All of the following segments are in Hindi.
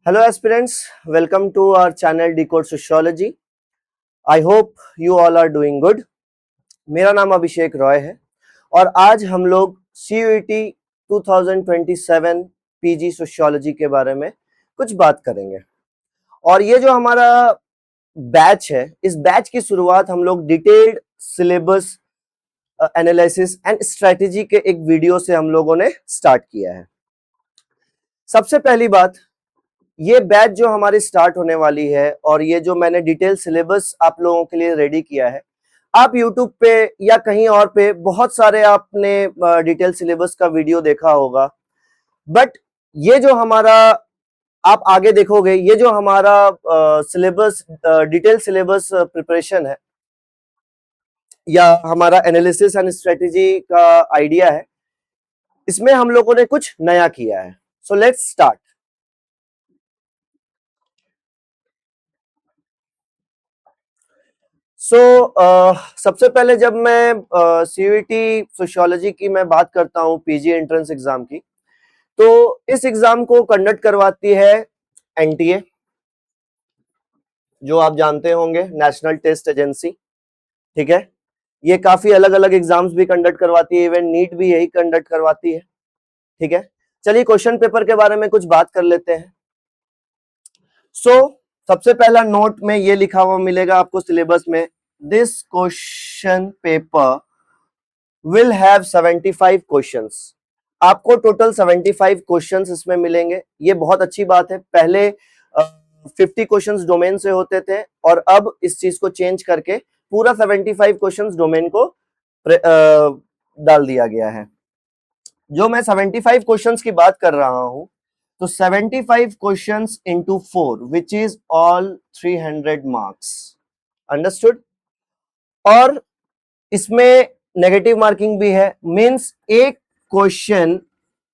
Hello aspirants, welcome to our channel Decode Sociology. I hope you all are doing good. मेरा नाम अभिषेक रॉय है और आज हम लोग CUET 2027 PG सोशियोलॉजी के बारे में कुछ बात करेंगे। और ये जो हमारा बैच है, इस बैच की शुरुआत हम लोग detailed syllabus analysis and strategy के एक वीडियो से हम लोगों ने स्टार्ट किया है। सबसे पहली बात, ये बैच जो हमारी स्टार्ट होने वाली है और ये जो मैंने डिटेल सिलेबस आप लोगों के लिए रेडी किया है, आप YouTube पे या कहीं और पे बहुत सारे आपने डिटेल सिलेबस का वीडियो देखा होगा, बट ये जो हमारा आप आगे देखोगे, ये जो हमारा सिलेबस डिटेल सिलेबस प्रिपरेशन है या हमारा एनालिसिस एंड स्ट्रेटेजी का आइडिया है, इसमें हम लोगों ने कुछ नया किया है। So let's start. सबसे पहले जब मैं CUET सोशियोलॉजी की मैं बात करता हूँ, पीजी एंट्रेंस एग्जाम की, तो इस एग्जाम को कंडक्ट करवाती है NTA, जो आप जानते होंगे, नेशनल टेस्ट एजेंसी। ठीक है, ये काफी अलग अलग एग्जाम्स भी कंडक्ट करवाती है, इवन नीट भी यही कंडक्ट करवाती है। ठीक है, चलिए क्वेश्चन पेपर के बारे में कुछ बात कर लेते हैं। सबसे पहला नोट में ये लिखा हुआ मिलेगा आपको सिलेबस में, this question paper will have 75 questions. आपको टोटल 75 क्वेश्चंस इसमें मिलेंगे। ये बहुत अच्छी बात है। पहले 50 क्वेश्चंस डोमेन से होते थे और अब इस चीज को चेंज करके पूरा 75 क्वेश्चंस डोमेन को डाल दिया गया है। जो मैं 75 क्वेश्चंस की बात कर रहा हूं, तो 75 questions into 4 which is all 300 marks. Understood? और इसमें नेगेटिव मार्किंग भी है, मींस एक क्वेश्चन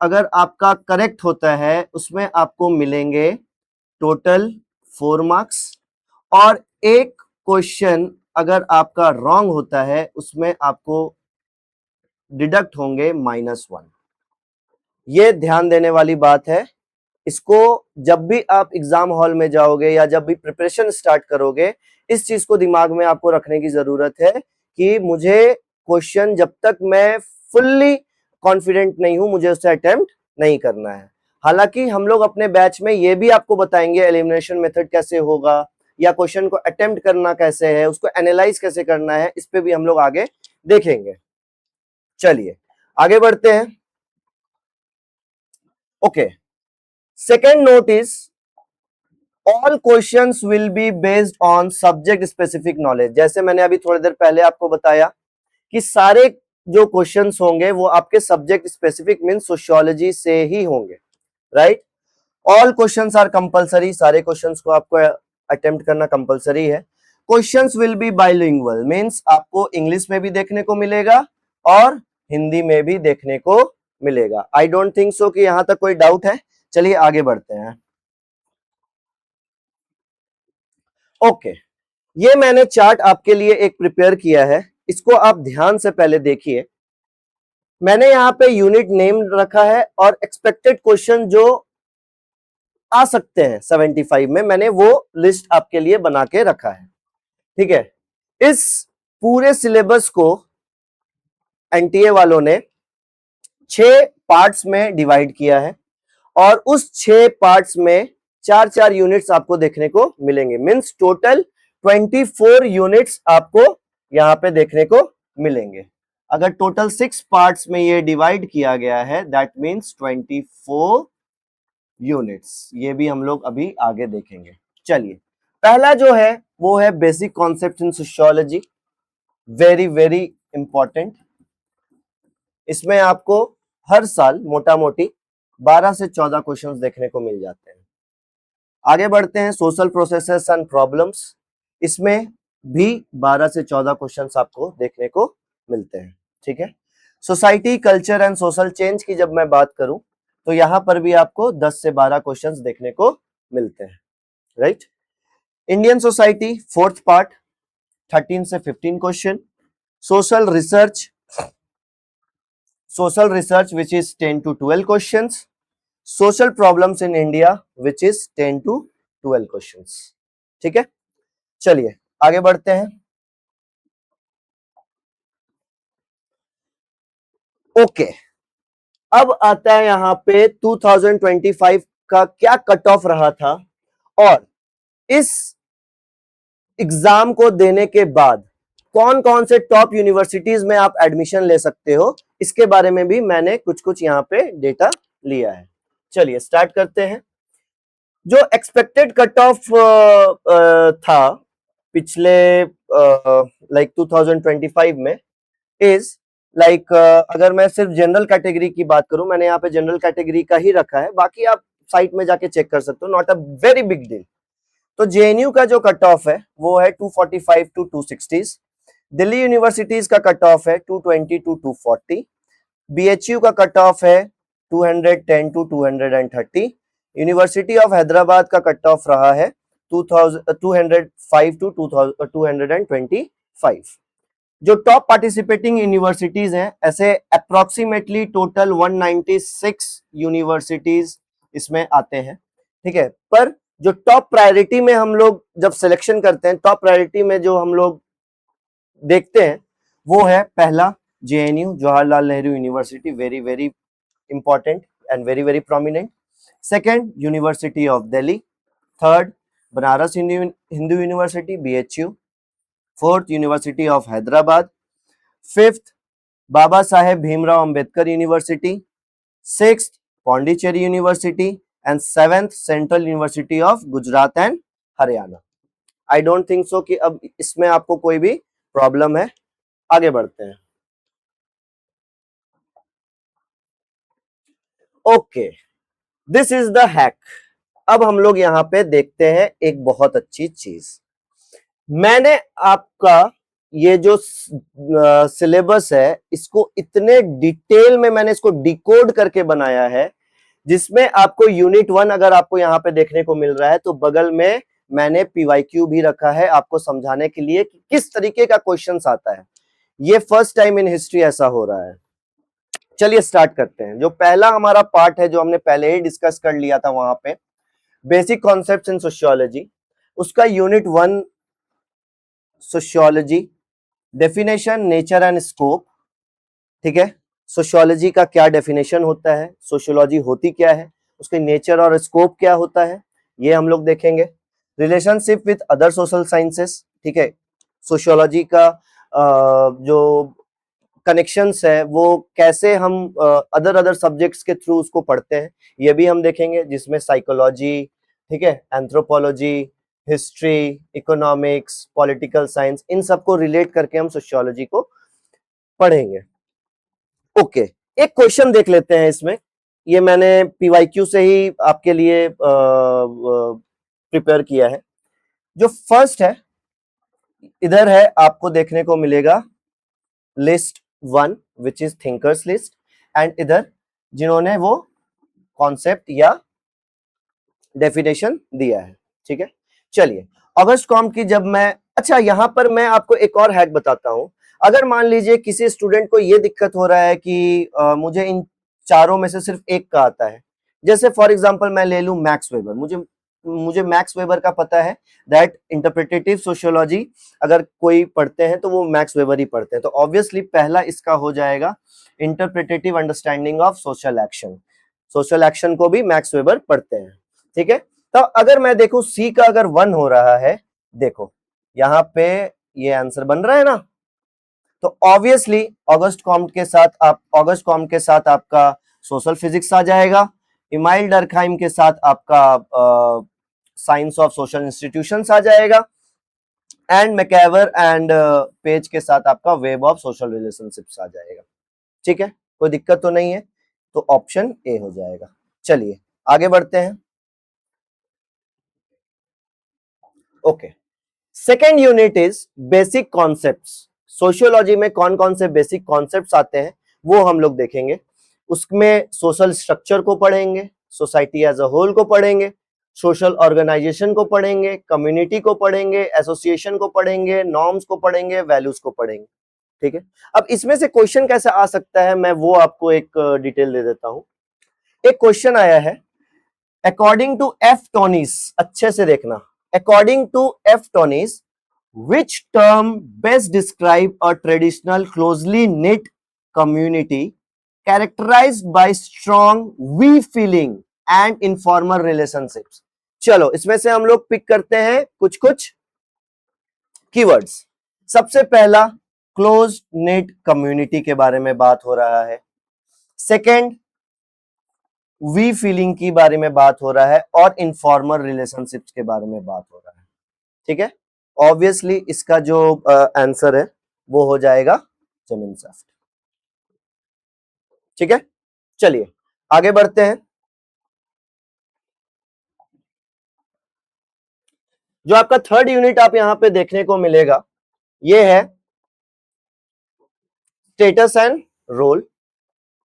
अगर आपका करेक्ट होता है उसमें आपको मिलेंगे टोटल 4 मार्क्स, और एक क्वेश्चन अगर आपका रॉन्ग होता है उसमें आपको डिडक्ट होंगे -1। ये ध्यान देने वाली बात है। इसको जब भी आप एग्जाम हॉल में जाओगे या जब भी प्रिपरेशन स्टार्ट करोगे, इस चीज को दिमाग में आपको रखने की जरूरत है कि मुझे क्वेश्चन जब तक मैं फुल्ली कॉन्फिडेंट नहीं हूं, मुझे उसे अटेम्प्ट नहीं करना है। हालांकि हम लोग अपने बैच में ये भी आपको बताएंगे एलिमिनेशन मेथड कैसे होगा या क्वेश्चन को अटेम्प्ट करना कैसे है, उसको एनालाइज कैसे करना है, इस पे भी हम लोग आगे देखेंगे। चलिए आगे बढ़ते हैं। Okay, second note is all questions will be based on subject specific knowledge. जैसे मैंने अभी थोड़ी देर पहले आपको बताया कि सारे जो क्वेश्चंस होंगे वो आपके सब्जेक्ट स्पेसिफिक मींस सोशियोलॉजी से ही होंगे, right? All questions are compulsory, सारे क्वेश्चंस को आपको अटेम्प्ट करना कंपलसरी है। Questions will be bilingual, means आपको इंग्लिश में भी देखने को मिलेगा और हिंदी में भी देखने को मिलेगा। आई डोंट थिंक सो कि यहां तक कोई डाउट है। चलिए आगे बढ़ते हैं। ओके, ये मैंने चार्ट आपके लिए एक प्रिपेयर किया है, इसको आप ध्यान से पहले देखिए। मैंने यहाँ पे यूनिट नेम रखा है और एक्सपेक्टेड क्वेश्चन जो आ सकते हैं 75 में, मैंने वो लिस्ट आपके लिए बना के रखा है। ठीक है, इस पूरे सिलेबस को एनटीए वालों ने 6 पार्ट्स में डिवाइड किया है और उस 6 पार्ट्स में 4-4 यूनिट्स आपको देखने को मिलेंगे। मींस टोटल 24 यूनिट्स आपको यहां पे देखने को मिलेंगे। अगर टोटल 6 पार्ट्स में ये डिवाइड किया गया है, दैट मींस 24 यूनिट्स। ये भी हम लोग अभी आगे देखेंगे। चलिए, पहला जो है वो है basic concept in sociology. Very very important. इसमें आपको हर साल मोटा मोटी 12 से 14 क्वेश्चंस देखने को मिल जाते हैं। आगे बढ़ते हैं, सोशल प्रोसेसेस एंड प्रॉब्लम्स। इसमें भी 12 से 14 क्वेश्चंस आपको देखने को मिलते हैं। ठीक है, society, culture and social change की जब मैं बात करूं तो यहां पर भी आपको 10 से 12 क्वेश्चंस देखने को मिलते हैं, right? Indian society 4th part 13 से 15 question. Social research which is 10 to 12 questions. Social problems in India which is 10 to 12 questions. ठीक है, चलिए आगे बढ़ते हैं। ओके, अब आता है यहां पे 2025 का क्या कट ऑफ रहा था, और इस एग्जाम को देने के बाद कौन कौन से टॉप यूनिवर्सिटीज में आप एडमिशन ले सकते हो, इसके बारे में भी मैंने कुछ कुछ यहां पे डेटा लिया है। चलिए स्टार्ट करते हैं। जो एक्सपेक्टेड कट ऑफ था पिछले लाइक 2025 में इज लाइक अगर मैं सिर्फ जनरल कैटेगरी की बात करूं, मैंने यहाँ पे जनरल कैटेगरी का ही रखा है, बाकी आप साइट में जाके चेक कर सकते हो, not a very big deal. तो जेएनयू का जो कट ऑफ है वो है 245 to 260। दिल्ली यूनिवर्सिटीज का कट ऑफ है 220 to 240। बीएचयू का कट ऑफ है 210 to 230। यूनिवर्सिटी ऑफ हैदराबाद का कट ऑफ रहा है 205 to 225। जो टॉप पार्टिसिपेटिंग यूनिवर्सिटीज हैं, ऐसे अप्रोक्सीमेटली टोटल 196 यूनिवर्सिटीज इसमें आते हैं। ठीक है, पर जो टॉप प्रायोरिटी में हम लोग जब सिलेक्शन करते हैं, टॉप प्रायोरिटी में जो हम लोग देखते हैं वो है पहला JNU Jawaharlal Nehru university, very very important and very very prominent. Second university of Delhi. Third Banaras Hindu university BHU. Fourth university of Hyderabad. Fifth Baba Saheb Bhimrao Ambedkar university. Sixth Pondicherry university and seventh central university of Gujarat and Haryana. I don't think so कि अब इसमें आपको कोई भी प्रॉब्लम है। आगे बढ़ते हैं। Okay, this is the hack. अब हम लोग यहां पे देखते हैं एक बहुत अच्छी चीज। मैंने आपका ये जो सिलेबस है इसको इतने डिटेल में मैंने इसको डिकोड करके बनाया है, जिसमें आपको यूनिट 1 अगर आपको यहां पे देखने को मिल रहा है तो बगल में मैंने पीवाईक्यू भी रखा है आपको समझाने के लिए कि किस तरीके का क्वेश्चंस आता है। ये फर्स्ट टाइम इन हिस्ट्री ऐसा हो रहा है। चलिए स्टार्ट करते हैं। जो पहला हमारा पार्ट है जो हमने पहले ही डिस्कस कर लिया था वहां पे, बेसिक कॉन्सेप्ट्स इन सोशियोलॉजी, उसका unit 1 sociology, definition, nature and scope. ठीक है, सोशियोलॉजी का क्या डेफिनेशन होता है, सोशियोलॉजी होती क्या है, उसके नेचर और स्कोप क्या होता है, ये हम लोग देखेंगे। Relationship with other social sciences. ठीक है, सोशियोलॉजी का जो कनेक्शंस है वो कैसे हम अदर अदर सब्जेक्ट्स के थ्रू उसको पढ़ते हैं, ये भी हम देखेंगे, जिसमें साइकोलॉजी, ठीक है, anthropology, history, economics, political science, इन सबको रिलेट करके हम सोशियोलॉजी को पढ़ेंगे। ओके, एक क्वेश्चन देख लेते हैं इसमें। ये मैंने पीवाईक्यू से ही आपके लिए प्रिपेयर किया है। जो फर्स्ट है, इधर है आपको देखने को मिलेगा list 1 which is thinkers list, and इधर जिन्होंने वो कॉन्सेप्ट या डेफिनेशन दिया है। ठीक है, चलिए ऑगस्ट कॉम्ट की जब मैं, अच्छा यहां पर मैं आपको एक और हैक बताता हूं। अगर मान लीजिए किसी स्टूडेंट को ये दिक्कत हो रहा है कि मुझे इन चारों में से सिर्फ एक का आता है, जैसे फॉर एग्जांपल मैं ले लूं मैक्स वेबर, मुझे मैक्स वेबर का पता है दैट इंटरप्रिटेटिव सोशियोलॉजी अगर कोई पढ़ते हैं तो वो मैक्स वेबर ही पढ़ते हैं, तो ऑब्वियसली पहला इसका हो जाएगा interpretative understanding of social action. Social action को भी मैक्स वेबर पढ़ते हैं। ठीक है, तो अगर मैं देखूं सी का अगर 1 हो रहा है, देखो यहां पे ये आंसर बन रहा है ना, तो ऑब्वियसली ऑगस्ट कॉम्ट के साथ आपका सोशल फिजिक्स आ जाएगा, इमाइल डर्कहाइम के साथ आपका साइंस ऑफ सोशल इंस्टीट्यूशंस आ जाएगा, एंड मैकेवर एंड पेज के साथ आपका वेब ऑफ सोशल रिलेशनशिप्स आ जाएगा। ठीक है, कोई दिक्कत तो नहीं है, तो ऑप्शन ए हो जाएगा। चलिए आगे बढ़ते हैं। Okay, second unit is basic concepts. Sociology में कौन कौन से बेसिक कॉन्सेप्ट्स आते हैं वो हम लोग देखेंगे। उसमें सोशल स्ट्रक्चर को पढ़ेंगे, सोसाइटी एज अ होल को पढ़ेंगे, सोशल ऑर्गेनाइजेशन को पढ़ेंगे, कम्युनिटी को पढ़ेंगे, एसोसिएशन को पढ़ेंगे, नॉर्म्स को पढ़ेंगे, वैल्यूज को पढ़ेंगे। ठीक है, अब इसमें से क्वेश्चन कैसे आ सकता है मैं वो आपको एक डिटेल दे देता हूं। एक क्वेश्चन आया है, अकॉर्डिंग टू एफ टोनिस, अच्छे से देखना, according to F Tonnies, which term best describe a traditional closely knit community characterized by strong we feeling and informal relationships? चलो इसमें से हम लोग पिक करते हैं कुछ कुछ कीवर्ड्स। सबसे पहला क्लोज निट कम्युनिटी के बारे में बात हो रहा है, सेकेंड वी फीलिंग के बारे में बात हो रहा है, और इनफॉर्मल रिलेशनशिप्स के बारे में बात हो रहा है। ठीक है, ऑब्वियसली इसका जो आंसर है वो हो जाएगा जेमिनी सॉफ्ट। ठीक है, चलिए आगे बढ़ते हैं। जो आपका थर्ड यूनिट आप यहां पे देखने को मिलेगा ये है status and role.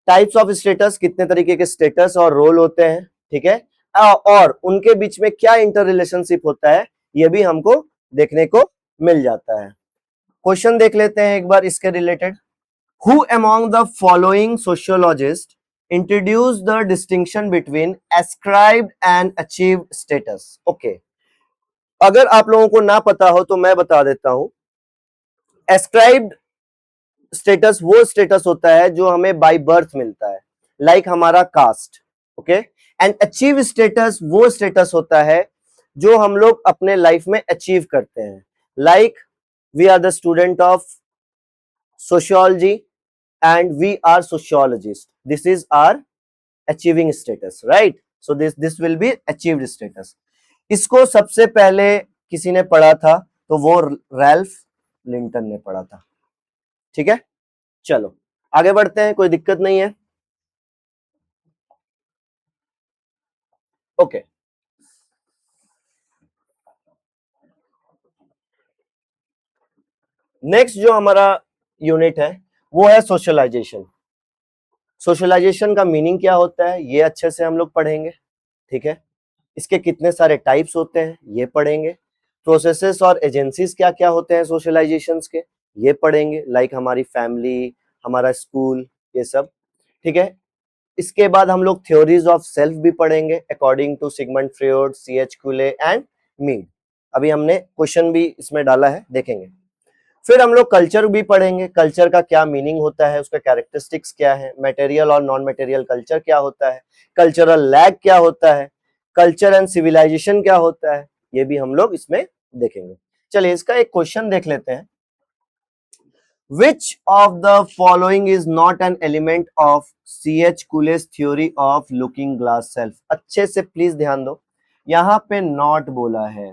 Types of status, कितने तरीके के स्टेटस और रोल होते हैं। ठीक है, और उनके बीच में क्या इंटर रिलेशनशिप होता है ये भी हमको देखने को मिल जाता है। क्वेश्चन देख लेते हैं एक बार इसके related. Who among the following sociologist introduce the distinction between ascribed and achieved status? Okay, अगर आप लोगों को ना पता हो तो मैं बता देता हूं। एस्क्राइब्ड स्टेटस वो स्टेटस होता है जो हमें बाय बर्थ मिलता है, लाइक हमारा caste. Okay, and achieve status वो स्टेटस होता है जो हम लोग अपने लाइफ में अचीव करते हैं, like we are the student of sociology and we are sociologist, this is our achieving status, right? So this will be achieved status. इसको सबसे पहले किसी ने पढ़ा था तो वो रैल्फ लिंटन ने पढ़ा था। ठीक है, चलो आगे बढ़ते हैं, कोई दिक्कत नहीं है। ओके, नेक्स्ट जो हमारा यूनिट है वो है सोशलाइजेशन। सोशलाइजेशन का मीनिंग क्या होता है ये अच्छे से हम लोग पढ़ेंगे। ठीक है, इसके कितने सारे टाइप्स होते हैं ये पढ़ेंगे। प्रोसेसेस और एजेंसीज क्या क्या होते हैं सोशलाइजेशन के ये पढ़ेंगे, लाइक हमारी फैमिली, हमारा स्कूल, ये सब। ठीक है, इसके बाद हम लोग थ्योरीज ऑफ सेल्फ भी पढ़ेंगे according to Sigmund Freud, C.H. कुले एंड मीड। अभी हमने क्वेश्चन भी इसमें डाला है, देखेंगे। फिर हम लोग कल्चर भी पढ़ेंगे, कल्चर का क्या मीनिंग होता है, उसका कैरेक्टरिस्टिक्स क्या है, मटेरियल और नॉन मटेरियल कल्चर क्या होता है, कल्चरल लैग क्या होता है, कल्चर एंड सिविलाइजेशन क्या होता है, ये भी हम लोग इसमें देखेंगे। चलिए इसका एक क्वेश्चन देख लेते हैं। Which of the following is not an element of C.H. Kule's theory of looking glass self? अच्छे से प्लीज ध्यान दो, यहाँ पे नॉट बोला है,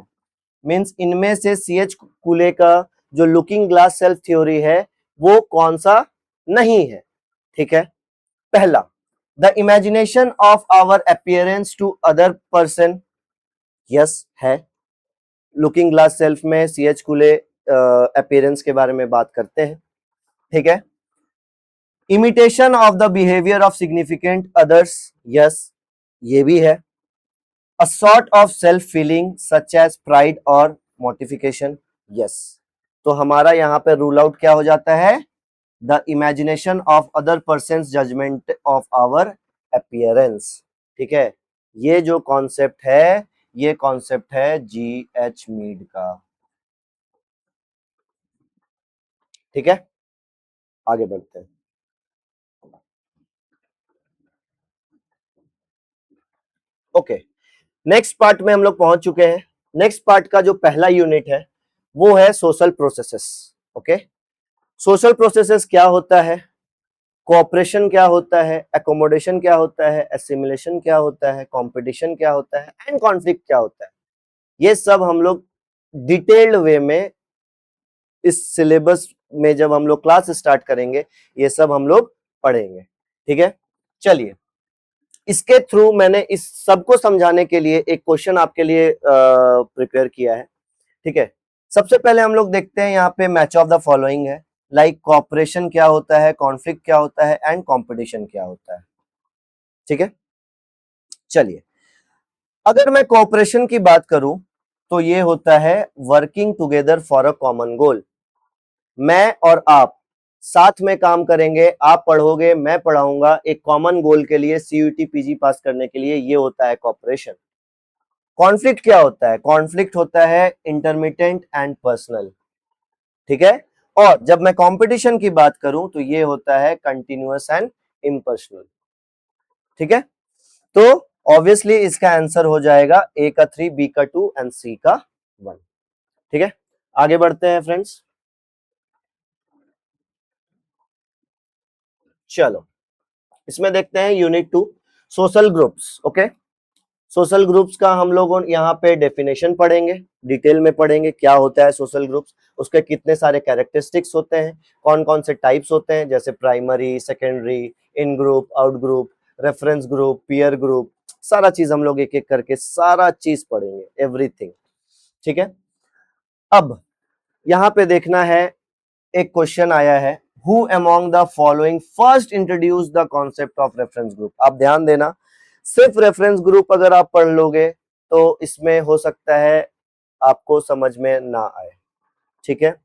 मीन्स इनमें से C.H. कुले का जो लुकिंग ग्लास सेल्फ थ्योरी है वो कौन सा नहीं है। ठीक है, पहला the imagination of our appearance to other person, yes है। लुकिंग ग्लास सेल्फ में C.H. कुले अपीयरेंस के बारे में बात करते हैं। ठीक है, imitation of the behaviour of significant others, yes ये भी है। A sort of self feeling such as pride और मोटिफिकेशन, यस। तो हमारा यहाँ पे रूल आउट क्या हो जाता है, the imagination of other person judgement of our appearance. ठीक है, ये जो कॉन्सेप्ट है ये कॉन्सेप्ट है G.H. मीड का। ठीक है, आगे बढ़ते हैं। ओके, नेक्स्ट पार्ट में हम लोग पहुंच चुके हैं। नेक्स्ट पार्ट का जो पहला यूनिट है वो है social processes. Okay, social processes क्या होता है, कोऑपरेशन क्या होता है, एकोमोडेशन क्या होता है, एसिमिलेशन क्या होता है, कंपटीशन क्या होता है, एंड कॉन्फ्लिक्ट क्या होता है, ये सब हम लोग डिटेल्ड वे में इस सिलेबस में जब हम लोग क्लास स्टार्ट करेंगे ये सब हम लोग पढ़ेंगे। ठीक है, चलिए इसके थ्रू मैंने इस सबको समझाने के लिए एक क्वेश्चन आपके लिए प्रिपेयर किया है। ठीक है, सबसे पहले हम लोग देखते हैं यहाँ पे मैच ऑफ द फॉलोइंग है, लाइक कोऑपरेशन क्या होता है, कॉन्फ्लिक्ट क्या होता है, एंड कंपटीशन क्या होता है। ठीक है, चलिए अगर मैं कोऑपरेशन की बात करूं तो ये होता है working together for a common goal. मैं और आप साथ में काम करेंगे, आप पढ़ोगे मैं पढ़ाऊंगा, एक कॉमन गोल के लिए, सीयूटी पीजी पास करने के लिए, ये होता है कॉपरेशन। कॉन्फ्लिक्ट क्या होता है? कॉन्फ्लिक्ट होता है इंटरमिटेंट एंड पर्सनल, ठीक है। और जब मैं कंपटीशन की बात करूं तो ये होता है कंटिन्यूअस एंड इम्पर्सनल, ठीक है। तो ऑब्वियसली इसका आंसर हो जाएगा ए का 3, बी का 2 एंड सी का 1, ठीक है। आगे बढ़ते हैं फ्रेंड्स। चलो इसमें देखते हैं unit 2 social groups. Okay, social groups का हम लोग यहाँ पे डेफिनेशन पढ़ेंगे, डिटेल में पढ़ेंगे क्या होता है सोशल ग्रुप्स, उसके कितने सारे कैरेक्टरिस्टिक्स होते हैं, कौन कौन से टाइप्स होते हैं, जैसे primary, secondary, in group, out group, reference group, peer group, सारा चीज हम लोग एक एक करके सारा चीज पढ़ेंगे, एवरीथिंग, ठीक है। अब यहाँ पे देखना है, एक क्वेश्चन आया है, who among the following first introduce the concept of reference group. आप ध्यान देना, सिर्फ रेफरेंस ग्रुप अगर आप पढ़ लोगे तो इसमें हो सकता है आपको समझ में ना आए, ठीक है।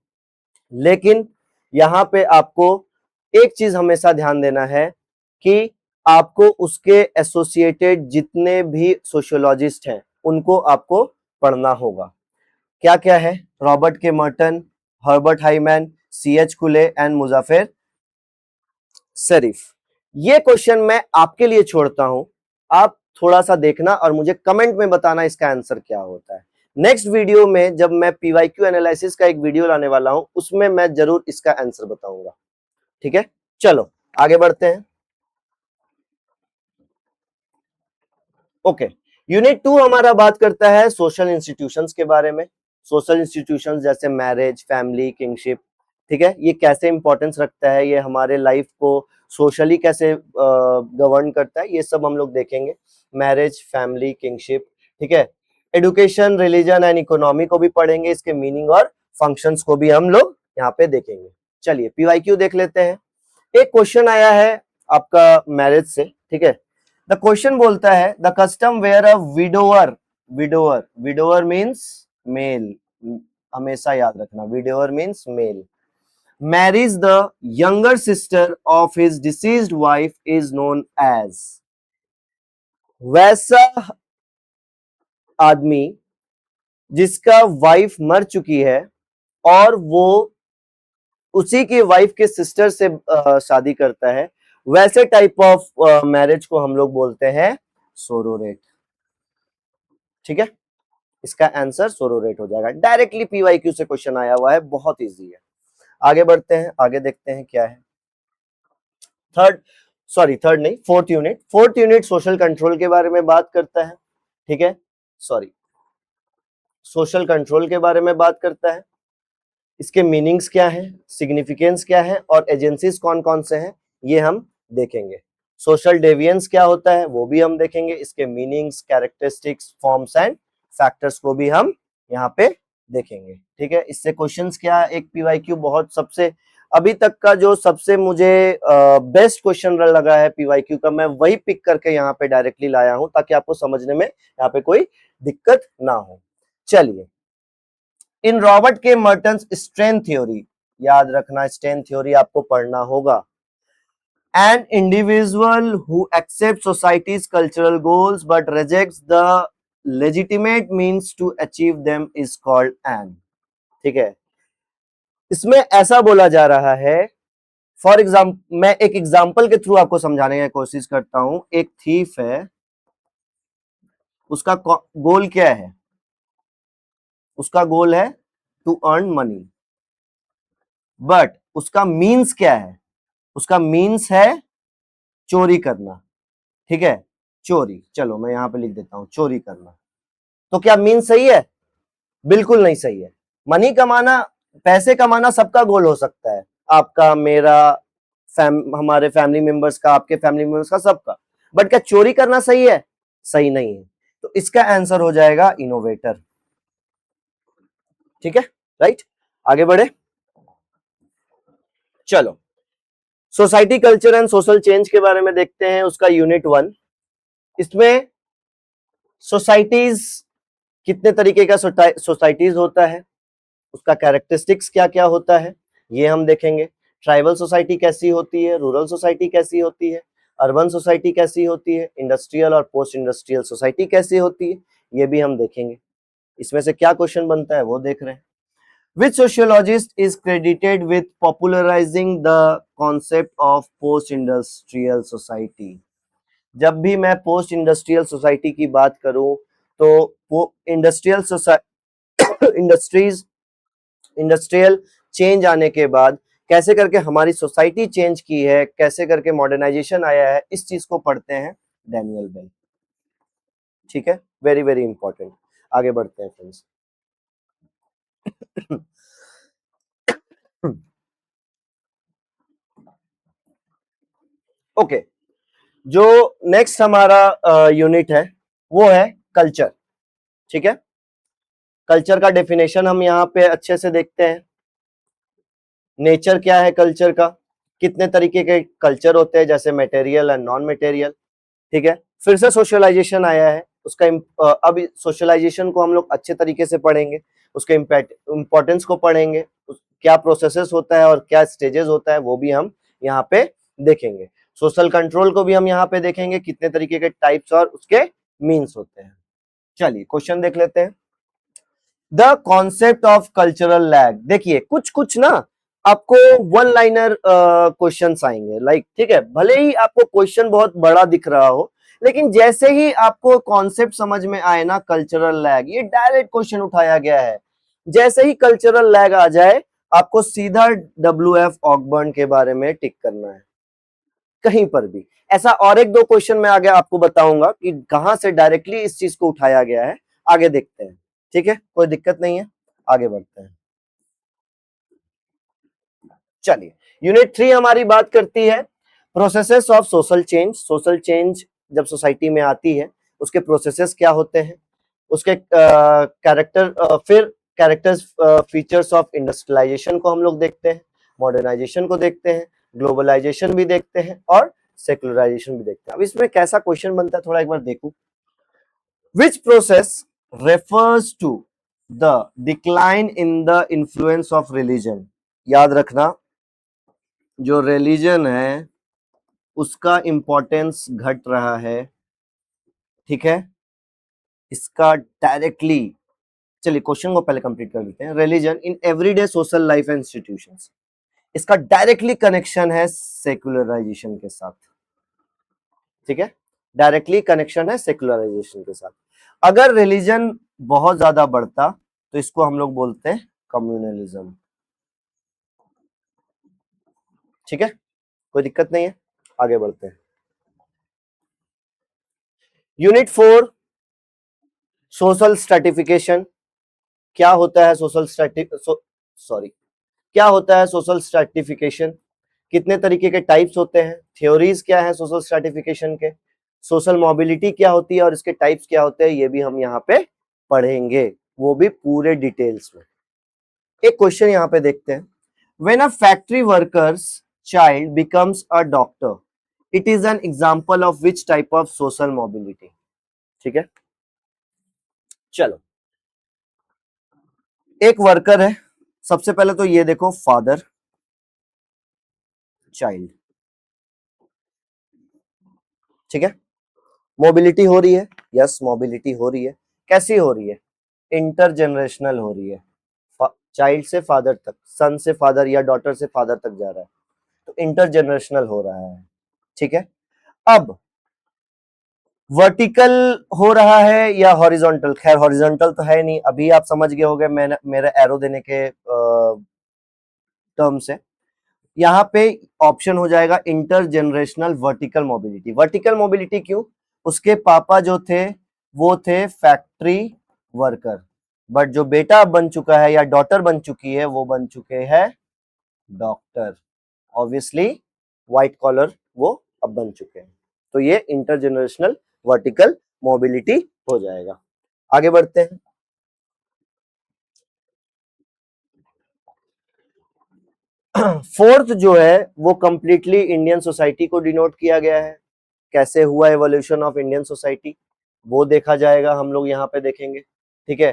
लेकिन यहां पे आपको एक चीज हमेशा ध्यान देना है कि आपको उसके एसोसिएटेड जितने भी सोशियोलॉजिस्ट हैं उनको आपको पढ़ना होगा। क्या क्या है? रॉबर्ट के मर्टन, हर्बर्ट हाइमैन, सीएच कुले एंड मुजाफिर शरीफ। ये क्वेश्चन मैं आपके लिए छोड़ता हूं, आप थोड़ा सा देखना और मुझे कमेंट में बताना इसका आंसर क्या होता है। नेक्स्ट वीडियो में जब मैं पीवाईक्यू एनालिसिस का एक वीडियो लाने वाला हूं उसमें मैं जरूर इसका आंसर बताऊंगा, ठीक है। चलो आगे बढ़ते हैं। ओके, यूनिट 2 हमारा बात करता है सोशल इंस्टीट्यूशंस के बारे में। सोशल इंस्टीट्यूशंस जैसे मैरिज, फैमिली, किंगशिप, ठीक है, ये कैसे इंपॉर्टेंस रखता है, ये हमारे लाइफ को सोशली कैसे गवर्न करता है, ये सब हम लोग देखेंगे। मैरिज, फैमिली, किंगशिप, ठीक है। एडुकेशन, रिलीजन एंड इकोनॉमी को भी पढ़ेंगे, इसके मीनिंग और फंक्शंस को भी हम लोग यहाँ पे देखेंगे। चलिए पीवाईक्यू देख लेते हैं। एक क्वेश्चन आया है आपका मैरिज से, ठीक है। द क्वेश्चन बोलता है the custom where a widower, widower, widower means male, हमेशा याद रखना, widower means male, marries the younger sister of his deceased wife is known as। वैसा आदमी जिसका वाइफ मर चुकी है और वो उसी की वाइफ के सिस्टर से शादी करता है, वैसे टाइप ऑफ मैरिज को हम लोग बोलते हैं सोरोरेट, ठीक है। इसका आंसर सोरोरेट हो जाएगा। डायरेक्टली पीवाईक्यू से क्वेश्चन आया हुआ है, बहुत इजी है। आगे बढ़ते हैं, आगे देखते हैं क्या है। थर्ड नहीं, फोर्थ यूनिट सोशल कंट्रोल के बारे में बात करता है, ठीक है। सॉरी, सोशल कंट्रोल के बारे में बात करता है, इसके मीनिंग्स क्या है, सिग्निफिकेंस क्या है और एजेंसीज कौन कौन से हैं ये हम देखेंगे। सोशल डेविएंस क्या होता है वो भी हम देखेंगे, इसके meanings, characteristics, forms and factors को भी हम यहाँ पे देखेंगे, ठीक है। इससे क्वेश्चंस क्या, एक पीवाईक्यू बहुत सबसे अभी तक का जो सबसे मुझे बेस्ट क्वेश्चन लगा है पीवाईक्यू का, मैं वही पिक करके यहाँ पे डायरेक्टली लाया हूं ताकि आपको समझने में यहाँ पे कोई दिक्कत ना हो। चलिए, इन रॉबर्ट के मर्टन स्ट्रेंथ थ्योरी, याद रखना स्ट्रेंथ थ्योरी आपको पढ़ना होगा। An individual who accepts society's cultural goals but rejects the legitimate means to achieve them is called an, ठीक है। इसमें ऐसा बोला जा रहा है, फॉर एग्जाम्पल मैं एक एग्जाम्पल के थ्रू आपको समझाने की कोशिश करता हूं। एक थीफ है, उसका गोल क्या है? उसका गोल है टू अर्न मनी, बट उसका मीन्स क्या है? उसका मीन्स है चोरी करना, ठीक है। चोरी, चलो मैं यहां पे लिख देता हूं चोरी करना। तो क्या मीन्स सही है? बिल्कुल नहीं सही है। मनी कमाना, पैसे कमाना सबका गोल हो सकता है, आपका, मेरा, हमारे फैमिली मेंबर्स का, आपके फैमिली मेंबर्स का, सबका। बट क्या चोरी करना सही है? सही नहीं है। तो इसका आंसर हो जाएगा इनोवेटर, ठीक है, राइट। आगे बढ़े, चलो society culture and social change के बारे में देखते हैं, उसका यूनिट 1। इसमें सोसाइटीज, कितने तरीके का सोसाइटीज होता है, उसका कैरेक्टरिस्टिक्स क्या क्या होता है ये हम देखेंगे। ट्राइबल सोसाइटी कैसी होती है, रूरल सोसाइटी कैसी होती है, अर्बन सोसाइटी कैसी होती है, इंडस्ट्रियल और पोस्ट इंडस्ट्रियल सोसाइटी कैसी होती है, ये भी हम देखेंगे। इसमें से क्या क्वेश्चन बनता है वो देख रहे हैं। Which sociologist is credited with popularizing the concept of post-industrial society? जब भी मैं पोस्ट इंडस्ट्रियल सोसाइटी की बात करूं तो वो इंडस्ट्रीज इंडस्ट्रियल चेंज आने के बाद कैसे करके हमारी सोसाइटी चेंज की है, कैसे करके मॉडर्नाइजेशन आया है, इस चीज को पढ़ते हैं डैनियल बेल। ठीक है, वेरी वेरी इंपॉर्टेंट। आगे बढ़ते हैं फ्रेंड्स। ओके, जो नेक्स्ट हमारा यूनिट है वो है कल्चर। ठीक है, कल्चर का डेफिनेशन हम यहाँ पे अच्छे से देखते हैं। नेचर क्या है कल्चर का, कितने तरीके के कल्चर होते हैं, जैसे मटेरियल एंड नॉन मटेरियल। ठीक है, फिर से सोशलाइजेशन आया है, उसका अब सोशलाइजेशन को हम लोग अच्छे तरीके से पढ़ेंगे, उसके इम्पोर्टेंस को पढ़ेंगे, क्या प्रोसेसेस होता है और क्या स्टेजेस होता है वो भी हम यहाँ पे देखेंगे। सोशल कंट्रोल को भी हम यहाँ पे देखेंगे, कितने तरीके के टाइप्स और उसके मीन्स होते हैं। चलिए क्वेश्चन देख लेते हैं। The concept of cultural lag, देखिए कुछ कुछ ना आपको वन लाइनर क्वेश्चंस आएंगे, लाइक ठीक है, भले ही आपको क्वेश्चन बहुत बड़ा दिख रहा हो, लेकिन जैसे ही आपको कॉन्सेप्ट समझ में आए ना, कल्चरल लैग, ये डायरेक्ट क्वेश्चन उठाया गया है। जैसे ही कल्चरल लैग आ जाए आपको सीधा WF ऑकबर्न के बारे में टिक करना है, कहीं पर भी। ऐसा और एक दो क्वेश्चन में आगे आपको बताऊंगा कि कहां से डायरेक्टली इस चीज को उठाया गया है, आगे देखते हैं। ठीक है, कोई दिक्कत नहीं है, आगे बढ़ते हैं। चलिए, यूनिट 3 हमारी बात करती है processes of social change. Social change जब सोसाइटी में आती है उसके प्रोसेसेस क्या होते हैं, उसके फिर कैरेक्टर्स फीचर्स ऑफ इंडस्ट्रियलाइजेशन को हम लोग देखते हैं, मॉडर्नाइजेशन को देखते हैं, ग्लोबलाइजेशन भी देखते हैं और सेकुलराइजेशन भी देखते हैं। अब इसमें कैसा क्वेश्चन बनता है थोड़ा एक बार देखो। Which process refers to the decline in the influence of religion? याद रखना, जो रिलीजन है उसका इंपॉर्टेंस घट रहा है। ठीक है, इसका डायरेक्टली, चलिए क्वेश्चन को पहले कंप्लीट कर लेते हैं। Religion in everyday social life and institutions, इसका डायरेक्टली कनेक्शन है सेकुलराइजेशन के साथ। ठीक है, डायरेक्टली कनेक्शन है सेकुलराइजेशन के साथ। अगर रिलीजन बहुत ज्यादा बढ़ता तो इसको हम लोग बोलते हैं कम्युनलिज्म। ठीक है, कोई दिक्कत नहीं है, आगे बढ़ते हैं। Unit 4 social stratification. क्या होता है सॉरी, क्या होता है सोशल स्ट्रैटिफिकेशन, कितने तरीके के टाइप्स होते हैं, थ्योरीज क्या है सोशल स्ट्रैटिफिकेशन के, सोशल मोबिलिटी क्या होती है और इसके टाइप्स क्या होते हैं, ये भी हम यहाँ पे पढ़ेंगे, वो भी पूरे डिटेल्स में। एक क्वेश्चन यहाँ पे देखते हैं। When a factory workers child becomes a doctor, it is an example of which type of social mobility? ठीक है, चलो, एक वर्कर है, सबसे पहले तो ये देखो, फादर चाइल्ड। ठीक है, मोबिलिटी हो रही है, यस मोबिलिटी हो रही है। कैसी हो रही है? इंटरजेनरेशनल हो रही है, चाइल्ड से फादर तक, सन से फादर या डॉटर से फादर तक जा रहा है, तो इंटरजेनरेशनल हो रहा है। ठीक है, अब वर्टिकल हो रहा है या हॉरिजॉन्टल? खैर हॉरिजॉन्टल तो है नहीं, अभी आप समझ गए होंगे मैंने मेरे एरो देने के टर्म से। यहाँ पे ऑप्शन हो जाएगा intergenerational vertical mobility. Vertical mobility क्यों? उसके पापा जो थे वो थे फैक्ट्री वर्कर, बट जो बेटा अब बन चुका है या डॉटर बन चुकी है वो बन चुके हैं डॉक्टर। ऑब्वियसली व्हाइट कॉलर वो अब बन चुके हैं, तो ये इंटरजेनरेशनल वर्टिकल मोबिलिटी हो जाएगा। आगे बढ़ते हैं। फोर्थ जो है वो कंप्लीटली इंडियन सोसाइटी को डिनोट किया गया है। कैसे हुआ एवोल्यूशन ऑफ इंडियन सोसाइटी वो देखा जाएगा, हम लोग यहाँ पे देखेंगे। ठीक है,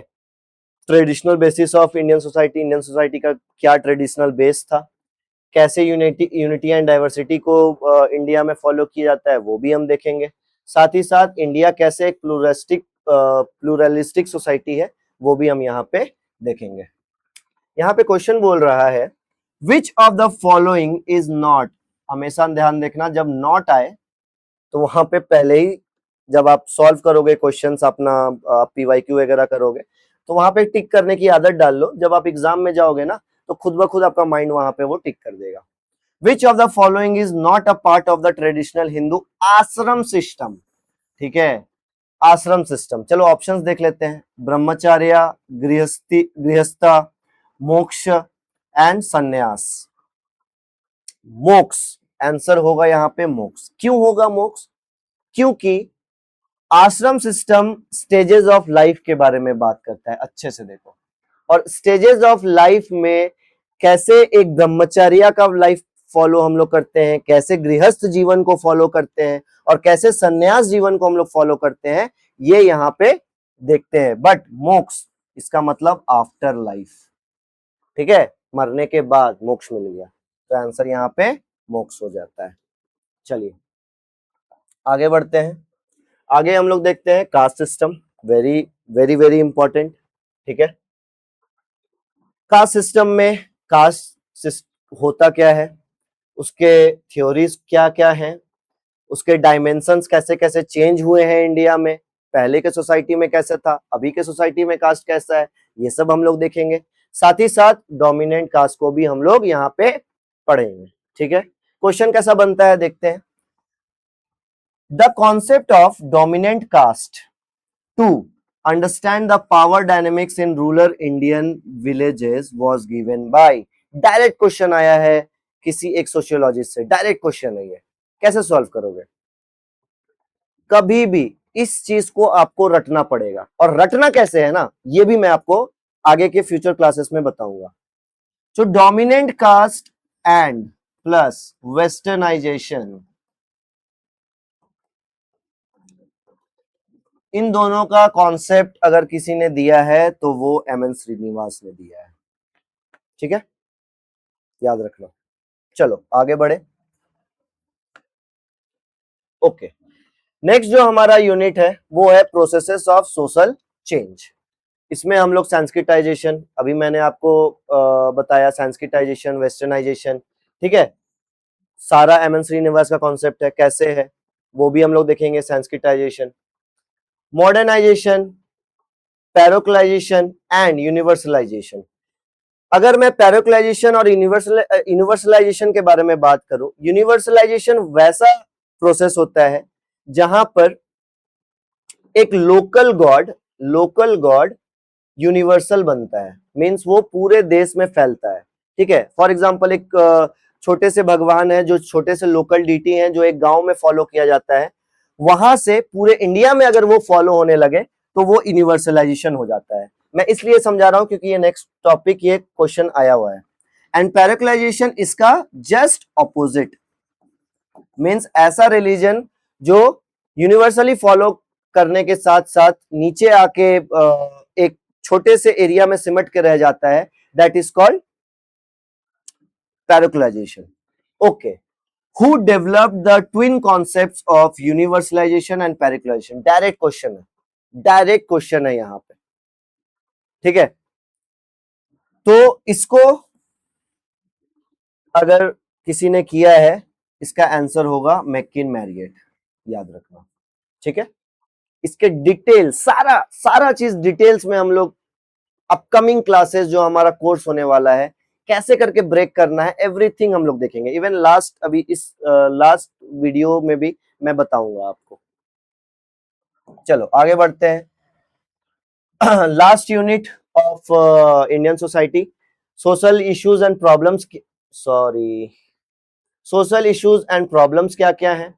traditional basis of Indian society, Indian society का क्या ट्रेडिशनल बेस था, कैसे यूनिटी एंड डाइवर्सिटी को इंडिया में फॉलो किया जाता है वो भी हम देखेंगे। साथ ही साथ इंडिया कैसे एक प्लूरलिस्टिक सोसाइटी है वो भी हम यहाँ पे देखेंगे। यहाँ पे क्वेश्चन बोल रहा है which of the following is not, हमेशा ध्यान देखना जब नॉट आए तो वहां पे पहले ही जब आप सॉल्व करोगे क्वेश्चंस अपना पीवाईक्यू वगैरह करोगे तो वहां पे टिक करने की आदत डाल लो, जब आप एग्जाम में जाओगे ना तो खुद ब खुद आपका माइंड वहां पे वो टिक कर देगा। Which of the following is not a part of the traditional Hindu आश्रम सिस्टम, ठीक है, आश्रम सिस्टम। चलो ऑप्शंस देख लेते हैं, ब्रह्मचार्य, गृहस्था, मोक्ष एंड संन्यास। मोक्ष आंसर होगा यहाँ पे मोक्ष। क्यों होगा मोक्ष? क्योंकि आश्रम सिस्टम स्टेजेस ऑफ लाइफ के बारे में बात करता है, अच्छे से देखो, और स्टेजेस ऑफ लाइफ में कैसे एक ब्रह्मचर्य का लाइफ फॉलो हम लोग करते हैं, कैसे गृहस्थ जीवन को फॉलो करते हैं और कैसे संन्यास जीवन को हम लोग फॉलो करते हैं, ये यहाँ पे देखते हैं। बट मोक्ष इसका मतलब आफ्टर लाइफ, ठीक है, मरने के बाद मोक्ष मिल गया, तो आंसर यहाँ पे मोक्ष हो जाता है। चलिए आगे बढ़ते हैं। आगे हम लोग देखते हैं caste system, very very very important, ठीक है। कास्ट सिस्टम में कास्ट होता क्या है, उसके थ्योरीज क्या क्या हैं, उसके डायमेंशंस कैसे कैसे चेंज हुए हैं इंडिया में, पहले के सोसाइटी में कैसे था, अभी के सोसाइटी में कास्ट कैसा है, ये सब हम लोग देखेंगे। साथ ही साथ डोमिनेंट कास्ट को भी हम लोग यहाँ पे पढ़ेंगे, ठीक है। क्वेश्चन कैसा बनता है देखते हैं। The concept of dominant caste to understand the power dynamics in rural Indian villages was given by, direct question आया है किसी एक सोशियोलॉजिस्ट से, डायरेक्ट क्वेश्चन है ये, कैसे सॉल्व करोगे? कभी भी इस चीज को आपको रटना पड़ेगा, और रटना कैसे है ना ये भी मैं आपको आगे के फ्यूचर क्लासेस में बताऊंगा। तो dominant caste and plus westernisation, इन दोनों का कॉन्सेप्ट अगर किसी ने दिया है तो वो एमएन श्रीनिवास ने दिया है, ठीक है, याद रख लो। चलो आगे बढ़े। ओके, नेक्स्ट जो हमारा यूनिट है वो है प्रोसेसेस ऑफ सोशल चेंज। इसमें हम लोग संस्कृताइजेशन, अभी मैंने आपको बताया संस्कृताइजेशन, वेस्टर्नाइजेशन, ठीक है, सारा एमएन श्रीनिवास का कॉन्सेप्ट है, कैसे है वो भी हम लोग देखेंगे। Sanskritisation, modernisation, parochialisation and universalisation. अगर मैं पैरोक्लाइजेशन और यूनिवर्सलाइजेशन के बारे में बात करूं, यूनिवर्सलाइजेशन वैसा प्रोसेस होता है जहां पर एक लोकल गॉड यूनिवर्सल बनता है, मींस वो पूरे देश में फैलता है, ठीक है। फॉर एग्जांपल एक छोटे से भगवान है, जो छोटे से लोकल डीटी हैं, जो एक गांव में फॉलो किया जाता है, वहां से पूरे इंडिया में अगर वो फॉलो होने लगे तो वो यूनिवर्सलाइजेशन हो जाता है। मैं इसलिए समझा रहा हूं क्योंकि ये नेक्स्ट टॉपिक, ये क्वेश्चन आया हुआ है। एंड पैरोक्लाइजेशन इसका जस्ट ऑपोजिट, मींस ऐसा रिलीजन जो यूनिवर्सली फॉलो करने के साथ साथ नीचे आके एक छोटे से एरिया में सिमट के रह जाता है, that is called parochialisation. Okay, who developed the twin concepts of universalisation and parochialisation? Direct question है, डायरेक्ट क्वेश्चन है यहां पे, ठीक है। तो इसको अगर किसी ने किया है, इसका आंसर होगा मैकिन मैरियट, याद रखना, ठीक है। इसके डिटेल सारा चीज डिटेल्स में हम लोग अपकमिंग क्लासेस जो हमारा कोर्स होने वाला है, कैसे करके ब्रेक करना है, एवरीथिंग हम लोग देखेंगे। इवन लास्ट, अभी इस लास्ट वीडियो में भी मैं बताऊंगा आपको। चलो आगे बढ़ते हैं। Last unit of Indian society, social issues and problems, social issues and problems क्या क्या है?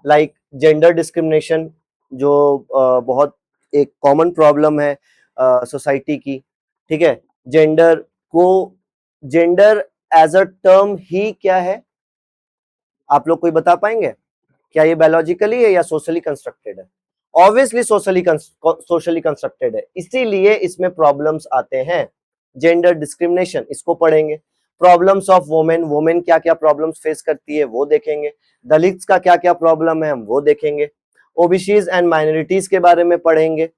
लाइक जेंडर डिस्क्रिमिनेशन, जो बहुत एक कॉमन प्रॉब्लम है सोसाइटी की, ठीक है। जेंडर एज अ टर्म ही क्या है, आप लोग कोई बता पाएंगे? क्या ये बायोलॉजिकली है या सोशली कंस्ट्रक्टेड है? ऑब्वियसली सोशली कंस्ट्रक्टेड है, इसीलिए इसमें प्रॉब्लम्स आते हैं। जेंडर डिस्क्रिमिनेशन इसको पढ़ेंगे। प्रॉब्लम्स ऑफ वोमेन, वोमेन क्या क्या प्रॉब्लम्स फेस करती है वो देखेंगे, दलित्स का क्या क्या प्रॉब्लम है हम वो देखेंगे, ओबीसीज एंड माइनॉरिटीज के बारे में पढ़ेंगे,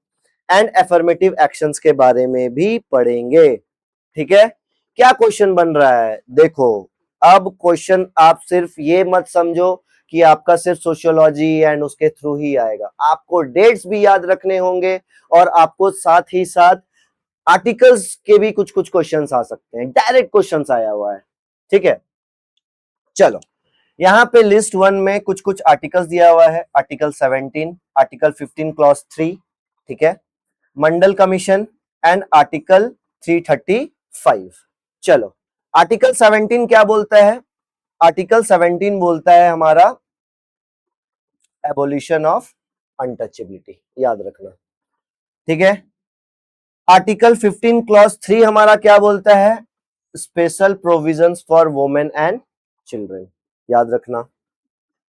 एंड एफर्मेटिव एक्शंस के बारे में भी पढ़ेंगे। ठीक है, क्या क्वेश्चन बन रहा है देखो। अब क्वेश्चन आप सिर्फ ये मत समझो कि आपका सिर्फ सोशियोलॉजी एंड उसके थ्रू ही आएगा, आपको डेट्स भी याद रखने होंगे और आपको साथ ही साथ आर्टिकल्स के भी कुछ कुछ क्वेश्चंस आ सकते हैं, डायरेक्ट क्वेश्चंस आया हुआ है। ठीक है, चलो यहाँ पे लिस्ट 1 में कुछ कुछ आर्टिकल्स दिया हुआ है, आर्टिकल 17, आर्टिकल 15 क्लॉज 3, ठीक है, मंडल कमीशन एंड आर्टिकल 335। चलो आर्टिकल 17 क्या बोलता है, आर्टिकल 17 बोलता है हमारा एबोलिशन ऑफ अनटचेबिलिटी, याद रखना। ठीक है, आर्टिकल 15 क्लॉज 3 हमारा क्या बोलता है, special provisions for women and children, याद रखना।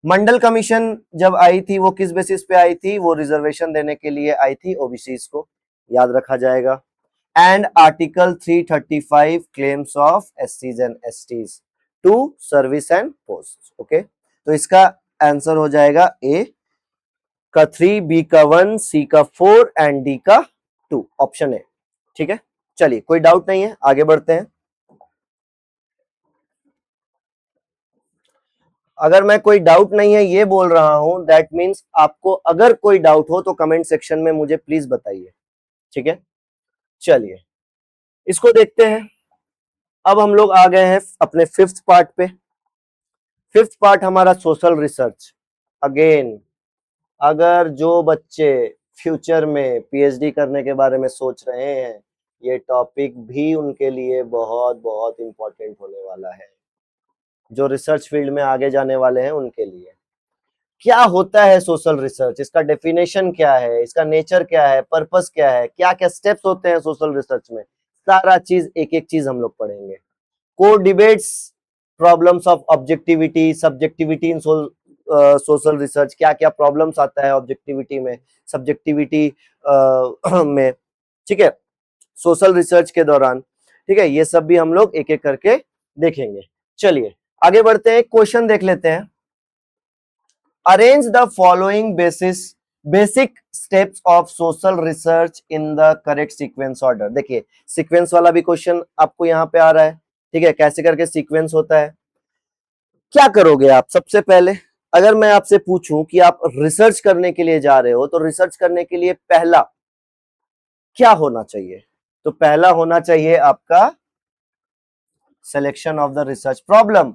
मंडल कमीशन जब आई थी वो किस बेसिस पे आई थी, वो रिजर्वेशन देने के लिए आई थी ओबीसीज को, याद रखा जाएगा। एंड आर्टिकल 335 क्लेम्स ऑफ एससीज and STs to service and post. Okay, तो इसका आंसर हो जाएगा ए का 3, बी का 1, सी का 4 एंड डी का 2, ऑप्शन ए। ठीक है, चलिए कोई डाउट नहीं है, आगे बढ़ते हैं। अगर मैं कोई डाउट नहीं है ये बोल रहा हूं, दैट मीन्स आपको अगर कोई डाउट हो तो कमेंट सेक्शन में मुझे प्लीज बताइए। ठीक है, चलिए इसको देखते हैं। अब हम लोग आ गए हैं अपने फिफ्थ पार्ट पे। फिफ्थ पार्ट हमारा सोशल रिसर्च। अगेन अगर जो बच्चे फ्यूचर में पीएचडी करने के बारे में सोच रहे हैं, ये टॉपिक भी उनके लिए बहुत बहुत इंपॉर्टेंट होने वाला है, जो रिसर्च फील्ड में आगे जाने वाले हैं उनके लिए। क्या होता है सोशल रिसर्च, इसका डेफिनेशन क्या है, इसका नेचर क्या है, पर्पस क्या है, क्या क्या स्टेप्स होते हैं सोशल रिसर्च में, सारा चीज एक एक चीज हम लोग पढ़ेंगे। Core debates, problems of objectivity, subjectivity in social research, क्या क्या प्रॉब्लम्स आता है ऑब्जेक्टिविटी में, सब्जेक्टिविटी में। ठीक है, सोशल रिसर्च के दौरान। ठीक है, ये सब भी हम लोग एक एक करके देखेंगे। चलिए आगे बढ़ते हैं, क्वेश्चन देख लेते हैं। Arrange the following basic steps of social research in the correct sequence order. देखिए सीक्वेंस वाला भी क्वेश्चन आपको यहाँ पे आ रहा है। ठीक है, कैसे करके सीक्वेंस होता है। क्या करोगे आप सबसे पहले, अगर मैं आपसे पूछूं कि आप रिसर्च करने के लिए जा रहे हो तो रिसर्च करने के लिए पहला क्या होना चाहिए, तो पहला होना चाहिए आपका selection of the research problem.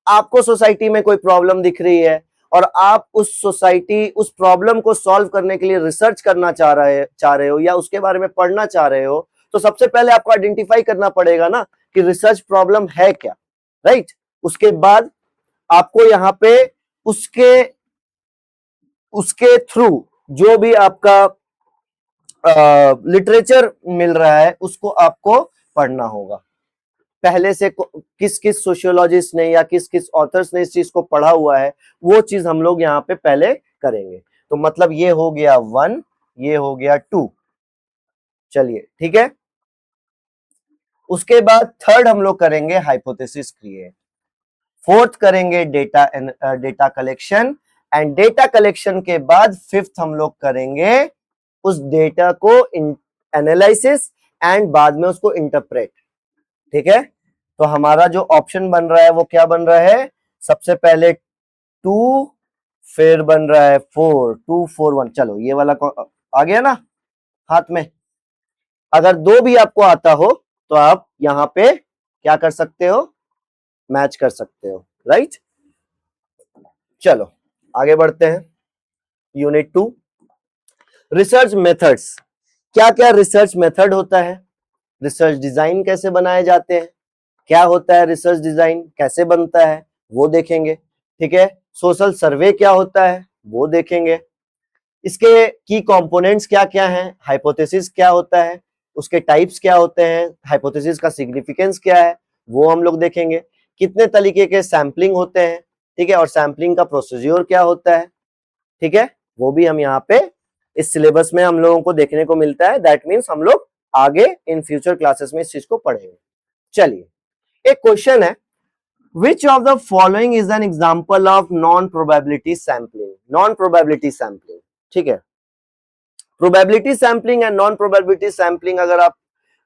आपको सोसाइटी में कोई प्रॉब्लम दिख रही है और आप उस सोसाइटी उस प्रॉब्लम को सॉल्व करने के लिए रिसर्च करना चाह रहे हो या उसके बारे में पढ़ना चाह रहे हो, तो सबसे पहले आपको आइडेंटिफाई करना पड़ेगा ना कि रिसर्च प्रॉब्लम है क्या, राइट। उसके बाद आपको यहाँ पे उसके उसके थ्रू जो भी आपका लिटरेचर मिल रहा है उसको आपको पढ़ना होगा। पहले से किस किस सोशियोलॉजिस्ट ने या किस किस ऑथर्स ने इस चीज को पढ़ा हुआ है वो चीज हम लोग यहाँ पे पहले करेंगे। तो मतलब ये हो गया 1, ये हो गया 2। चलिए ठीक है, उसके बाद थर्ड हम लोग करेंगे हाइपोथेसिस क्रिएट, फोर्थ करेंगे data collection, and data collection के बाद फिफ्थ हम लोग करेंगे उस डेटा को एनालिसिस एंड बाद में उसको इंटरप्रेट। ठीक है, तो हमारा जो ऑप्शन बन रहा है वो क्या बन रहा है, सबसे पहले 2, फिर बन रहा है 4, 2 4 1। चलो ये वाला आ गया ना हाथ में। अगर 2 भी आपको आता हो तो आप यहां पे क्या कर सकते हो, मैच कर सकते हो, राइट। चलो आगे बढ़ते हैं। Unit 2 research methods. क्या क्या रिसर्च मेथड होता है, रिसर्च डिजाइन कैसे बनाए जाते हैं, क्या होता है रिसर्च डिजाइन, कैसे बनता है वो देखेंगे। ठीक है, सोशल सर्वे क्या होता है वो देखेंगे, इसके की कंपोनेंट्स क्या क्या हैं, हाइपोथेसिस क्या होता है, उसके टाइप्स क्या होते हैं, हाइपोथेसिस का सिग्निफिकेंस क्या है वो हम लोग देखेंगे, कितने तरीके के सैंपलिंग होते हैं। ठीक है, और सैंपलिंग का प्रोसीजर क्या होता है। ठीक है, वो भी हम यहाँ पे इस सिलेबस में हम लोगों को देखने को मिलता है। दैट मीन्स हम लोग आगे इन फ्यूचर क्लासेस में इस चीज को पढ़ेंगे। चलिए एक क्वेश्चन है, which of the following is an example of non probability sampling? Non probability sampling, ठीक है, probability sampling and non probability sampling, अगर आप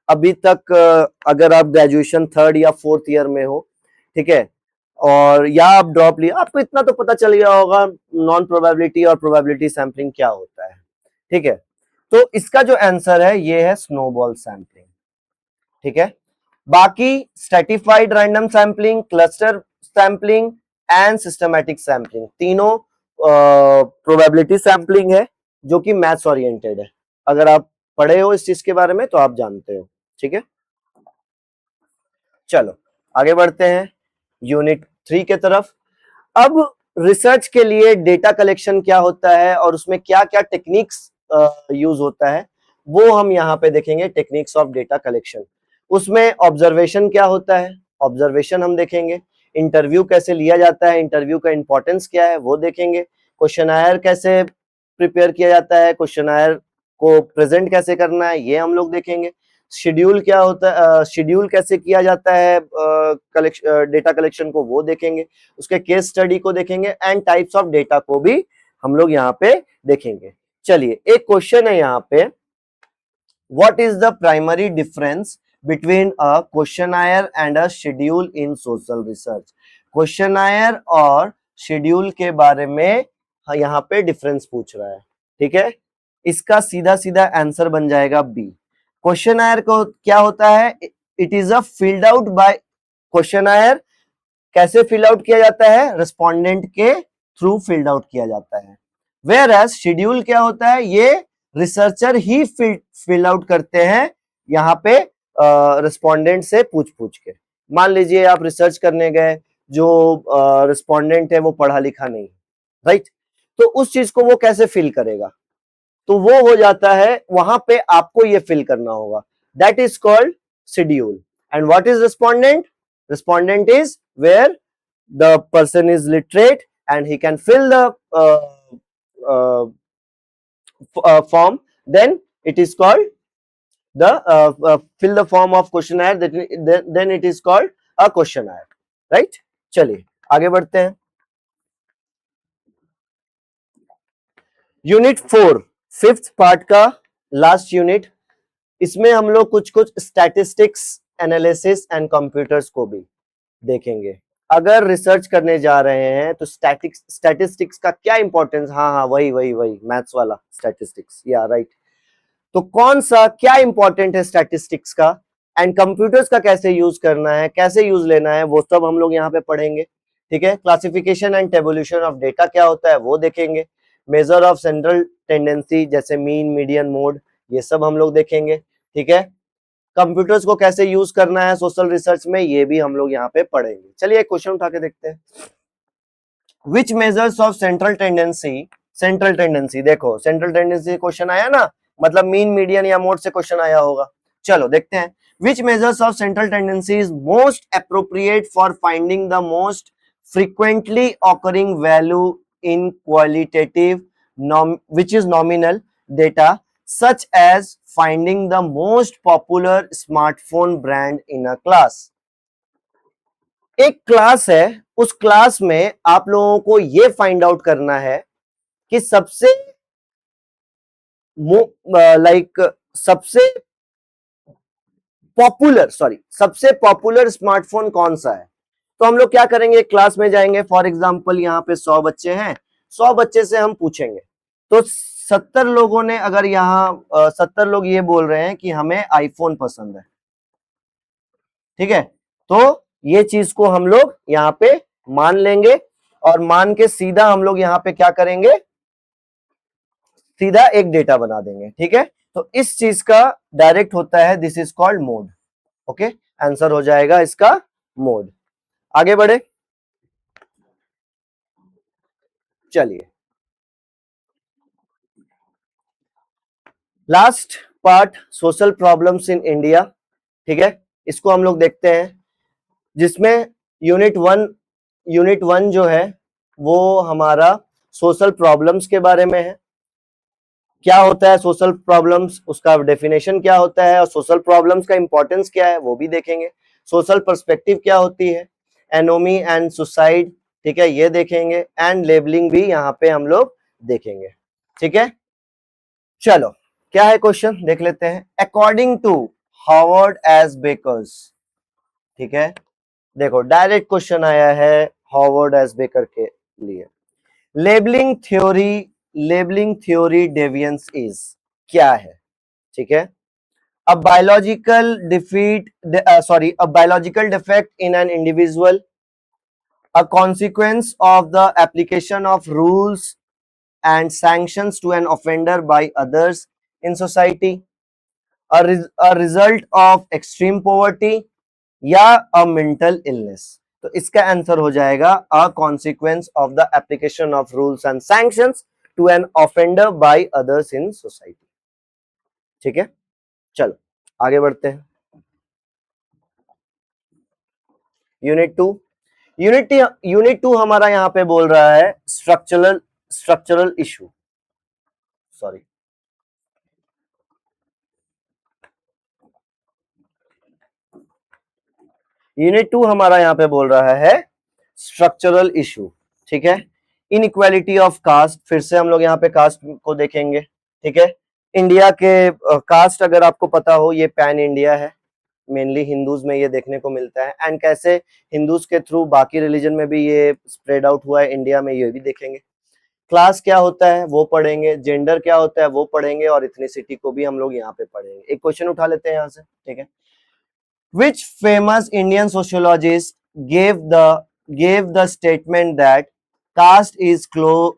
अभी तक अगर आप ग्रेजुएशन 3rd या 4th ईयर में हो, ठीक है, और या आप ड्रॉप लिए, आपको इतना तो पता चल गया होगा नॉन प्रोबेबिलिटी और प्रोबेबिलिटी सैम्पलिंग क्या होता है, ठीक है। तो इसका जो आंसर है ये है स्नोबॉल सैम्पलिंग, ठीक है। बाकी stratified random sampling, cluster sampling and systematic sampling, तीनों प्रोबेबिलिटी सैम्पलिंग है जो कि मैथ्स ओरिएंटेड है। अगर आप पढ़े हो इस चीज के बारे में तो आप जानते हो, ठीक है। चलो आगे बढ़ते हैं यूनिट 3 के तरफ। अब रिसर्च के लिए डेटा कलेक्शन क्या होता है और उसमें क्या क्या टेक्निक्स यूज होता है वो हम यहाँ पे देखेंगे, टेक्निक्स ऑफ डेटा कलेक्शन। उसमें ऑब्जर्वेशन क्या होता है, ऑब्जर्वेशन हम देखेंगे, इंटरव्यू कैसे लिया जाता है, इंटरव्यू का इंपॉर्टेंस क्या है वो देखेंगे, क्वेश्चनायर कैसे प्रिपेयर किया जाता है, क्वेश्चनायर को प्रेजेंट कैसे करना है ये हम लोग देखेंगे, शेड्यूल क्या होता है, शेड्यूल कैसे किया जाता है डेटा कलेक्शन को वो देखेंगे, उसके केस स्टडी को देखेंगे एंड टाइप्स ऑफ डेटा को भी हम लोग यहाँ पे देखेंगे। चलिए एक क्वेश्चन है यहाँ पे, what is the primary difference between a questionnaire and a schedule in social research? Questionnaire और शेड्यूल के बारे में यहाँ पे डिफरेंस पूछ रहा है, ठीक है। इसका सीधा सीधा आंसर बन जाएगा बी। क्वेश्चनायर को क्या होता है, it is a field out by, questionnaire कैसे फिल आउट किया जाता है, रिस्पोंडेंट के थ्रू फिल्ड आउट किया जाता है। वेयर एज शेड्यूल क्या होता है, ये रिसर्चर ही फिल आउट करते हैं यहाँ पे रिस्पोंडेंट से पूछ पूछ के। मान लीजिए आप रिसर्च करने गए, जो रिस्पोंडेंट है वो पढ़ा लिखा नहीं, राइट, तो उस चीज को वो कैसे फिल करेगा, तो वो हो जाता है वहां पे आपको ये फिल करना होगा, that is called schedule. And what is respondent, respondent is where the person is literate and he can fill the form, then it is called the fill the form of questionnaire, then it is called a questionnaire, right? चलिए आगे बढ़ते हैं। यूनिट 4 5th पार्ट का लास्ट यूनिट, इसमें हम लोग कुछ कुछ स्टैटिस्टिक्स एनालिसिस एंड कंप्यूटर्स को भी देखेंगे। अगर रिसर्च करने जा रहे हैं तो स्टैटिस्टिक्स का क्या इंपॉर्टेंस, हाँ वही मैथ्स वाला स्टैटिस्टिक्स, या राइट। तो कौन सा क्या इंपॉर्टेंट है स्टैटिस्टिक्स का, एंड कंप्यूटर्स का कैसे यूज करना है, कैसे यूज लेना है, वो सब हम लोग यहाँ पे पढ़ेंगे, ठीक है। Classification and tabulation of data क्या होता है वो देखेंगे, मेजर ऑफ सेंट्रल टेंडेंसी जैसे मीन मीडियन मोड, ये सब हम लोग देखेंगे, ठीक है। कंप्यूटर्स को कैसे यूज करना है सोशल रिसर्च में ये भी हम लोग यहाँ पे पढ़ेंगे। चलिए एक क्वेश्चन उठा के देखते हैं, विच measures of central tendency, central tendency, देखो सेंट्रल टेंडेंसी क्वेश्चन आया ना, मतलब मीन मीडियन या मोड से क्वेश्चन आया होगा। चलो देखते हैं, विच measures of central tendency is most appropriate for finding the most frequently occurring value in qualitative which is nominal data such as finding the most popular smartphone brand in a class। एक क्लास है, उस क्लास में आप लोगों को ये फाइंड आउट करना है कि सबसे सबसे पॉपुलर स्मार्टफोन कौन सा है। तो हम लोग क्या करेंगे, क्लास में जाएंगे, फॉर एग्जांपल यहाँ पे 100 बच्चे हैं, 100 बच्चे से हम पूछेंगे, तो 70 लोगों ने, अगर यहाँ 70 लोग ये बोल रहे हैं कि हमें आईफोन पसंद है, ठीक है, तो ये चीज को हम लोग यहाँ पे मान लेंगे और मान के सीधा हम लोग यहाँ पे क्या करेंगे, सीधा एक डेटा बना देंगे, ठीक है। तो इस चीज का डायरेक्ट होता है, this is called mode, okay, answer हो जाएगा इसका मोड। आगे बढ़े, चलिए last part, social problems in India, ठीक है, इसको हम लोग देखते हैं, जिसमें यूनिट वन जो है वो हमारा सोशल प्रॉब्लम्स के बारे में है। क्या होता है सोशल प्रॉब्लम्स, उसका डेफिनेशन क्या होता है और सोशल प्रॉब्लम्स का इंपॉर्टेंस क्या है वो भी देखेंगे। सोशल पर्सपेक्टिव क्या होती है, एनोमी एंड सुसाइड, ठीक है, ये देखेंगे, एंड लेबलिंग भी यहाँ पे हम लोग देखेंगे, ठीक है। चलो क्या है क्वेश्चन देख लेते हैं। According to Harvard S Becker's, ठीक है, देखो डायरेक्ट क्वेश्चन आया है हार्वर्ड एस बेकर के लिए। लेबलिंग थ्योरी डेविएंस इज क्या है, ठीक है। A biological defect in an individual, a consequence of the application of rules and sanctions to an offender by others in society, a result of extreme poverty, या a mental illness। तो इसका आंसर हो जाएगा a consequence of the application of rules and sanctions to an offender by others in society, ठीक है। चलो आगे बढ़ते हैं। यूनिट टू हमारा यहाँ पे बोल रहा है structural issue, sorry, unit two हमारा यहाँ पे बोल रहा है स्ट्रक्चरल इशू, ठीक है। इनइक्वालिटी ऑफ कास्ट, फिर से हम लोग यहाँ पे कास्ट को देखेंगे, ठीक है। इंडिया के कास्ट अगर आपको पता हो, ये पैन इंडिया है, मेनली हिंदूज में ये देखने को मिलता है, एंड कैसे हिंदूज के थ्रू बाकी रिलीजन में भी ये स्प्रेड आउट हुआ है इंडिया में, ये भी देखेंगे। क्लास क्या होता है वो पढ़ेंगे, जेंडर क्या होता है वो पढ़ेंगे, और इथनिसिटी को भी हम लोग यहाँ पे पढ़ेंगे। एक क्वेश्चन उठा लेते हैं यहाँ से, ठीक है। Which famous Indian sociologist gave the statement that caste is closed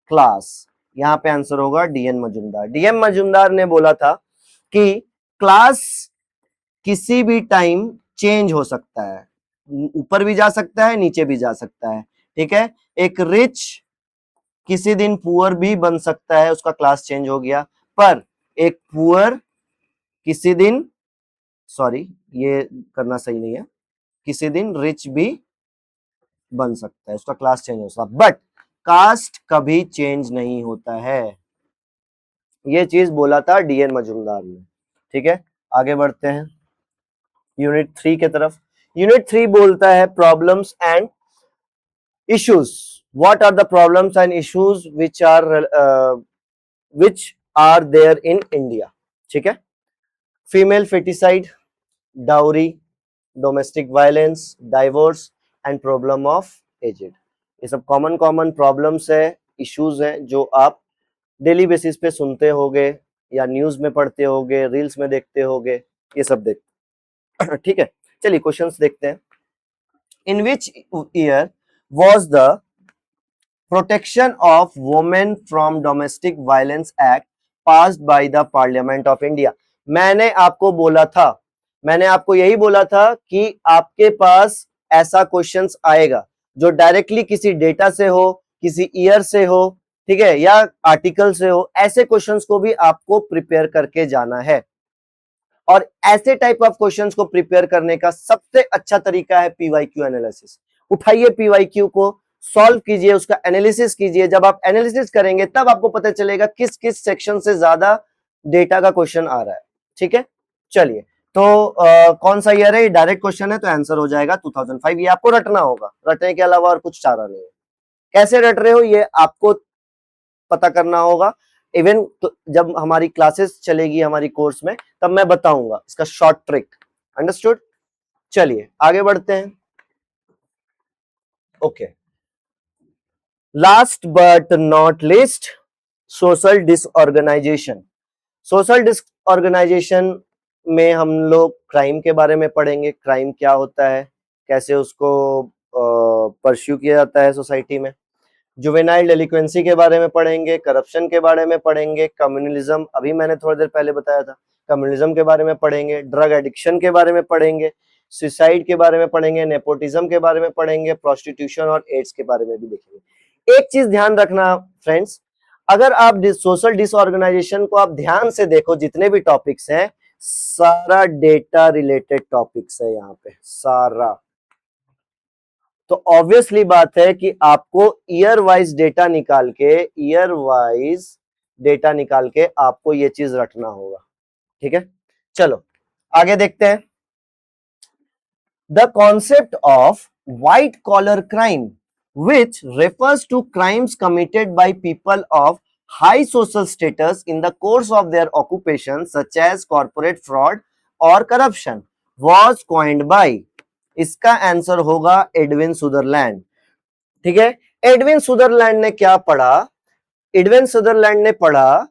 class? यहाँ पे आंसर होगा डीएन मजुमदार। डीएम मजुमदार ने बोला था कि क्लास किसी भी टाइम चेंज हो सकता है, ऊपर भी जा सकता है, नीचे भी जा सकता है, ठीक है। एक रिच किसी दिन पुअर भी बन सकता है, उसका क्लास चेंज हो गया, पर एक पुअर किसी दिन, सॉरी ये करना सही नहीं है, किसी दिन रिच भी बन सकता है, उसका क्लास चेंज हो सकता है, बट कास्ट कभी चेंज नहीं होता है। ये चीज बोला था डीएन मजुमदार ने, ठीक है। आगे बढ़ते हैं यूनिट 3 की तरफ। यूनिट 3 बोलता है problems and issues. What are the problems and issues which are there in India, ठीक है। Female foeticide, dowry, domestic violence, divorce and problem of aged, ये सब कॉमन प्रॉब्लम्स है, इश्यूज हैं जो आप डेली बेसिस पे सुनते होगे या न्यूज में पढ़ते होगे, रील्स में देखते होगे, ये सब देखते ठीक है। चलिए क्वेश्चंस देखते हैं। In which year was the protection of women from domestic violence act passed by the parliament of India? मैंने आपको बोला था, मैंने आपको यही बोला था कि आपके पास ऐसा क्वेश्चंस आएगा जो डायरेक्टली किसी डेटा से हो, किसी ईयर से हो, ठीक है, या आर्टिकल से हो। ऐसे क्वेश्चंस को भी आपको प्रिपेयर करके जाना है, और ऐसे टाइप ऑफ क्वेश्चंस को प्रिपेयर करने का सबसे अच्छा तरीका है पीवाईक्यू एनालिसिस। उठाइए पीवाईक्यू को, सॉल्व कीजिए, उसका एनालिसिस कीजिए। जब आप एनालिसिस करेंगे तब आपको पता चलेगा किस किस सेक्शन से ज्यादा डेटा का क्वेश्चन आ रहा है, ठीक है। चलिए तो कौन सा ईयर है, डायरेक्ट क्वेश्चन है तो आंसर हो जाएगा 2005। ये आपको रटना होगा, रटने के अलावा और कुछ चारा नहीं है। कैसे रट रहे हो ये आपको पता करना होगा। इवन तो जब हमारी क्लासेस चलेगी हमारी कोर्स में तब मैं बताऊंगा इसका शॉर्ट ट्रिक, अंडरस्टूड। चलिए आगे बढ़ते हैं। Okay, last but not list, social disorganisation. Social disorganisation में हम लोग क्राइम के बारे में पढ़ेंगे, क्राइम क्या होता है, कैसे उसको परस्यू किया जाता है सोसाइटी में। जुवेनाइल डेलिक्वेंसी के बारे में पढ़ेंगे, करप्शन के बारे में पढ़ेंगे, कम्युनलिज्म अभी मैंने थोड़ी देर पहले बताया था, कम्युनलिज्म के बारे में पढ़ेंगे, ड्रग एडिक्शन के बारे में पढ़ेंगे, सुसाइड के बारे में पढ़ेंगे, नेपोटिज्म के बारे में पढ़ेंगे, प्रोस्टिट्यूशन और एड्स के बारे में भी देखेंगे। एक चीज ध्यान रखना फ्रेंड्स, अगर आप सोशल डिसऑर्गेनाइजेशन को आप ध्यान से देखो, जितने भी टॉपिक्स हैं सारा डेटा रिलेटेड टॉपिक्स है यहाँ पे सारा। तो ऑब्वियसली बात है कि आपको ईयर वाइज डेटा निकाल के आपको ये चीज रखना होगा, ठीक है, चलो आगे देखते हैं। The concept of white collar crime which refers to crimes committed by people of high social status in the course of their occupation such as corporate fraud or corruption was coined by, इसका आंसर होगा एडविन सुदरलैंड। ठीक है, एडविन सुदरलैंड ने क्या पढ़ा? एडविन सुदरलैंड ने पढ़ा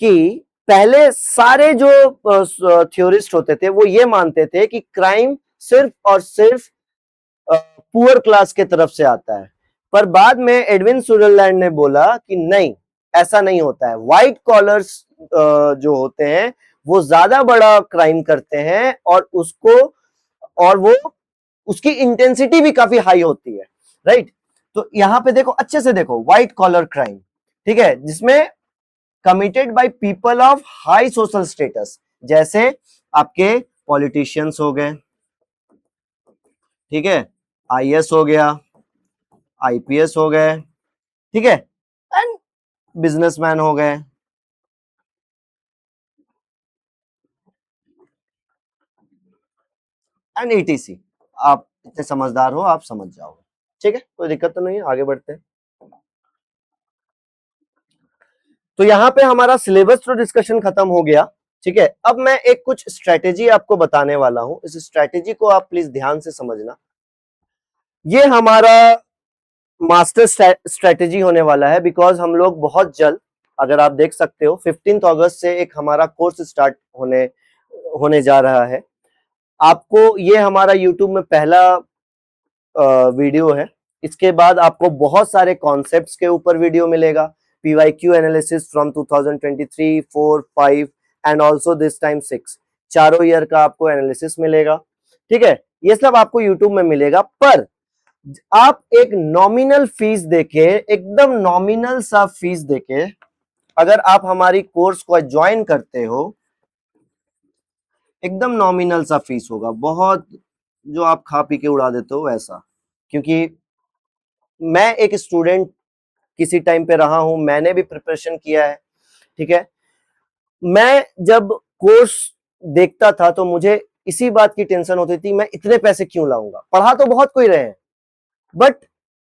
कि पहले सारे जो थ्योरिस्ट होते थे वो ये मानते थे कि क्राइम सिर्फ और सिर्फ पुअर क्लास के तरफ से आता है, पर बाद में एडविन सुदरलैंड ने बोला कि नहीं, ऐसा नहीं होता है। व्हाइट कॉलर्स जो होते हैं वो ज्यादा बड़ा क्राइम करते हैं और वो उसकी इंटेंसिटी भी काफी हाई होती है, राइट। तो यहां पे देखो, अच्छे से देखो, व्हाइट कॉलर क्राइम, ठीक है, जिसमें committed by people of high social status, जैसे आपके पॉलिटिशियंस हो गए, ठीक है, आईएएस हो गया, आईपीएस हो गए, ठीक है, एंड बिजनेसमैन हो गए, एंड ईटीसी। आप इतने समझदार हो, आप समझ जाओगे, ठीक है, कोई दिक्कत तो नहीं है, आगे बढ़ते हैं। तो यहां पे हमारा सिलेबस तो डिस्कशन खत्म हो गया, ठीक है। अब मैं एक कुछ स्ट्रेटेजी आपको बताने वाला हूं, इस स्ट्रेटेजी को आप प्लीज ध्यान से समझना। ये हमारा मास्टर स्ट्रेटेजी होने वाला है, बिकॉज हम लोग बहुत जल्द, अगर आप देख सकते हो 15 अगस्त से एक हमारा कोर्स स्टार्ट होने जा रहा है। आपको ये हमारा यूट्यूब में पहला वीडियो है। इसके बाद आपको बहुत सारे कॉन्सेप्ट्स के ऊपर वीडियो मिलेगा, PYQ analysis from 2023, 4, 5 and also this time 6, चारों ईयर का आपको एनालिसिस मिलेगा, ठीक है। ये सब आपको यूट्यूब में मिलेगा, पर आप एक नॉमिनल फीस देके, एकदम नॉमिनल सा फीस देके अगर आप हमारी कोर्स को ज्वाइन करते हो, एकदम नॉमिनल सा फीस होगा, बहुत जो आप खा पी के उड़ा देते हो वैसा। क्योंकि मैं एक स्टूडेंट किसी टाइम पे रहा हूं, मैंने भी प्रिपरेशन किया है, ठीक है। मैं जब कोर्स देखता था तो मुझे इसी बात की टेंशन होती थी, मैं इतने पैसे क्यों लाऊंगा। पढ़ा तो बहुत कोई रहे हैं, बट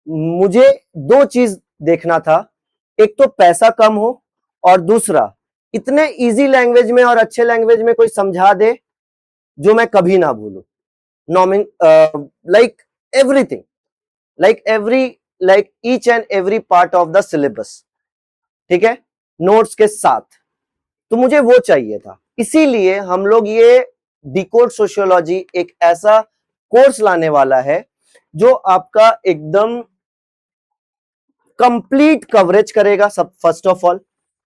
मुझे दो चीज देखना था, एक तो पैसा कम हो, और दूसरा इतने इजी लैंग्वेज में और अच्छे लैंग्वेज में कोई समझा दे जो मैं कभी ना भूलूं। नॉमिन like everything, like each and every part of the syllabus, ठीक है, नोट्स के साथ। तो मुझे वो चाहिए था, इसीलिए हम लोग ये डिकोड सोशियोलॉजी एक ऐसा कोर्स लाने वाला है जो आपका एकदम कंप्लीट कवरेज करेगा। सब, फर्स्ट ऑफ ऑल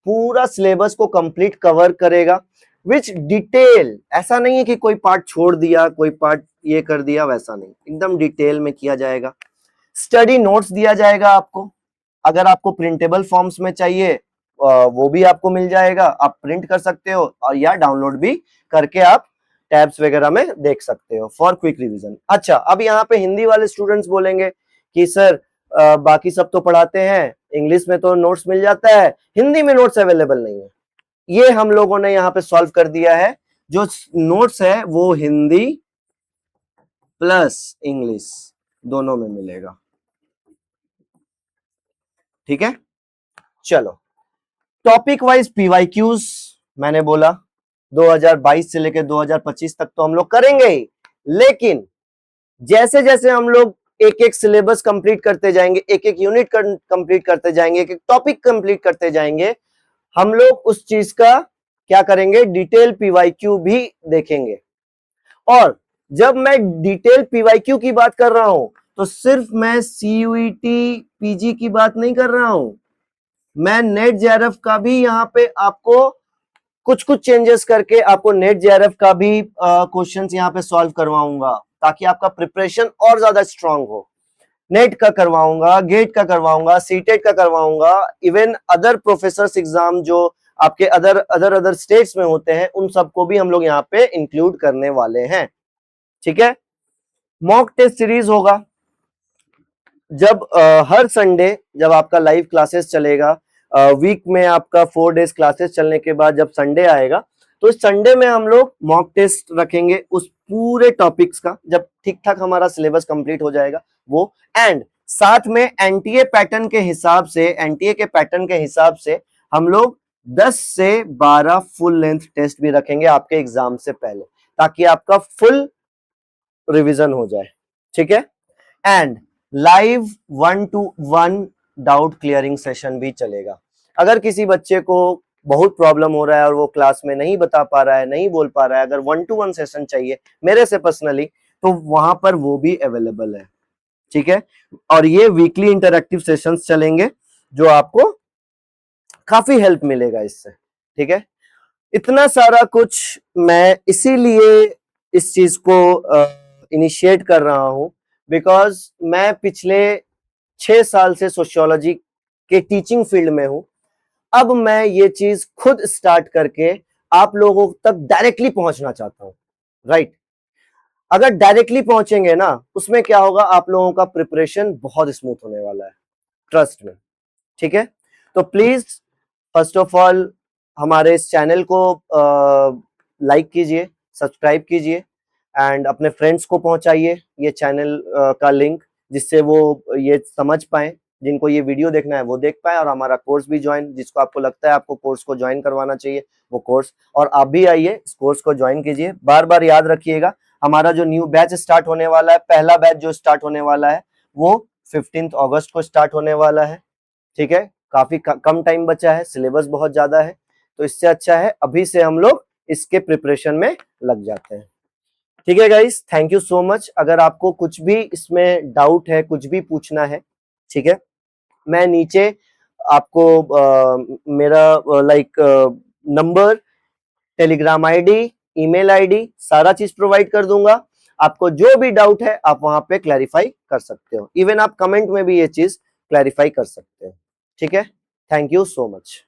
पूरा सिलेबस को कंप्लीट कवर करेगा, विच डिटेल, ऐसा नहीं है कि कोई पार्ट छोड़ दिया, कोई पार्ट ये कर दिया, वैसा नहीं, एकदम डिटेल में किया जाएगा। स्टडी नोट्स दिया जाएगा आपको, अगर आपको प्रिंटेबल फॉर्म्स में चाहिए वो भी आपको मिल जाएगा, आप प्रिंट कर सकते हो और या डाउनलोड भी करके आप टैब्स वगैरह में देख सकते हो फॉर क्विक रिवीजन। अच्छा, अब यहाँ पे हिंदी वाले स्टूडेंट्स बोलेंगे कि सर बाकी सब तो पढ़ाते हैं, इंग्लिश में तो नोट्स मिल जाता है, हिंदी में नोट्स अवेलेबल नहीं है। ये हम लोगों ने यहाँ पे सॉल्व कर दिया है, जो नोट्स है वो हिंदी प्लस इंग्लिश दोनों में मिलेगा, ठीक है। चलो, टॉपिक वाइज पीवाईक्यूज मैंने बोला 2022 से लेकर 2025 तक तो हम लोग करेंगे ही, लेकिन जैसे जैसे हम लोग एक एक सिलेबस कंप्लीट करते जाएंगे, एक एक यूनिट कंप्लीट करते जाएंगे, एक एक टॉपिक कंप्लीट करते जाएंगे, हम लोग उस चीज का क्या करेंगे, डिटेल पीवाईक्यू भी देखेंगे। और जब मैं डिटेल पीवाईक्यू की बात कर रहा हूं तो सिर्फ मैं सीयूईटी पीजी की बात नहीं कर रहा हूं, मैं नेट जेआरएफ का भी यहाँ पे आपको कुछ कुछ चेंजेस करके आपको नेट जेआरएफ का भी क्वेश्चंस यहाँ पे सॉल्व करवाऊंगा, ताकि आपका प्रिपरेशन और ज्यादा स्ट्रांग हो। नेट का करवाऊंगा, गेट का करवाऊंगा, सीटेट का करवाऊंगा, इवन अदर प्रोफेसर्स एग्जाम जो आपके अदर स्टेट्स में होते हैं, उन सबको भी हम लोग यहाँ पे इंक्लूड करने वाले हैं, ठीक है। मॉक टेस्ट सीरीज होगा, जब हर संडे जब आपका लाइव क्लासेस चलेगा, वीक में आपका 4 डेज क्लासेस चलने के बाद जब संडे आएगा तो संडे में हम लोग मॉक टेस्ट रखेंगे उस पूरे टॉपिक्स का, जब ठीक ठाक हमारा सिलेबस कंप्लीट हो जाएगा वो। एंड साथ में एनटीए पैटर्न के हिसाब से, एनटीए के पैटर्न के हिसाब से हम लोग 10 से 12 फुल लेंथ टेस्ट भी रखेंगे आपके एग्जाम से पहले, ताकि आपका फुल रिवीजन हो जाए, ठीक है। And live 1-to-1 doubt clearing session भी चलेगा। अगर किसी बच्चे को बहुत प्रॉब्लम हो रहा है और वो क्लास में नहीं बता पा रहा है, नहीं बोल पा रहा है, अगर 1-to-1 सेशन चाहिए मेरे से पर्सनली, तो वहां पर वो भी अवेलेबल है, ठीक है। और ये वीकली इंटरैक्टिव सेशंस चलेंगे जो आपको काफी हेल्प मिलेगा इससे, ठीक है। इतना सारा कुछ मैं इसीलिए इस चीज को इनिशिएट कर रहा हूं बिकॉज मैं पिछले 6 साल से सोशियोलॉजी के टीचिंग फील्ड में हूं। अब मैं ये चीज खुद स्टार्ट करके आप लोगों तक डायरेक्टली पहुंचना चाहता हूं, राइट। अगर डायरेक्टली पहुंचेंगे ना, उसमें क्या होगा, आप लोगों का प्रिपरेशन बहुत स्मूथ होने वाला है, ट्रस्ट में, ठीक है। तो प्लीज फर्स्ट ऑफ ऑल हमारे इस चैनल को लाइक कीजिए, सब्सक्राइब कीजिए एंड अपने फ्रेंड्स को पहुंचाइए ये चैनल का लिंक, जिससे वो ये समझ पाए, जिनको ये वीडियो देखना है वो देख पाए, और हमारा कोर्स भी ज्वाइन, जिसको आपको लगता है आपको कोर्स को ज्वाइन करवाना चाहिए वो कोर्स, और आप भी आइए इस कोर्स को ज्वाइन कीजिए। बार बार याद रखिएगा, हमारा जो न्यू बैच स्टार्ट होने वाला है, पहला बैच जो स्टार्ट होने वाला है वो 15 अगस्त को स्टार्ट होने वाला है, ठीक है। काफी कम टाइम बचा है, सिलेबस बहुत ज्यादा है, तो इससे अच्छा है अभी से हम लोग इसके प्रिपरेशन में लग जाते हैं, ठीक है guys. Thank you so much. अगर आपको कुछ भी इसमें डाउट है, कुछ भी पूछना है, ठीक है, मैं नीचे आपको मेरा number, Telegram ID, email ID, सारा चीज प्रोवाइड कर दूंगा। आपको जो भी डाउट है आप वहां पे क्लैरिफाई कर सकते हो, इवन आप कमेंट में भी ये चीज क्लैरिफाई कर सकते हो, ठीक है। Thank you so much.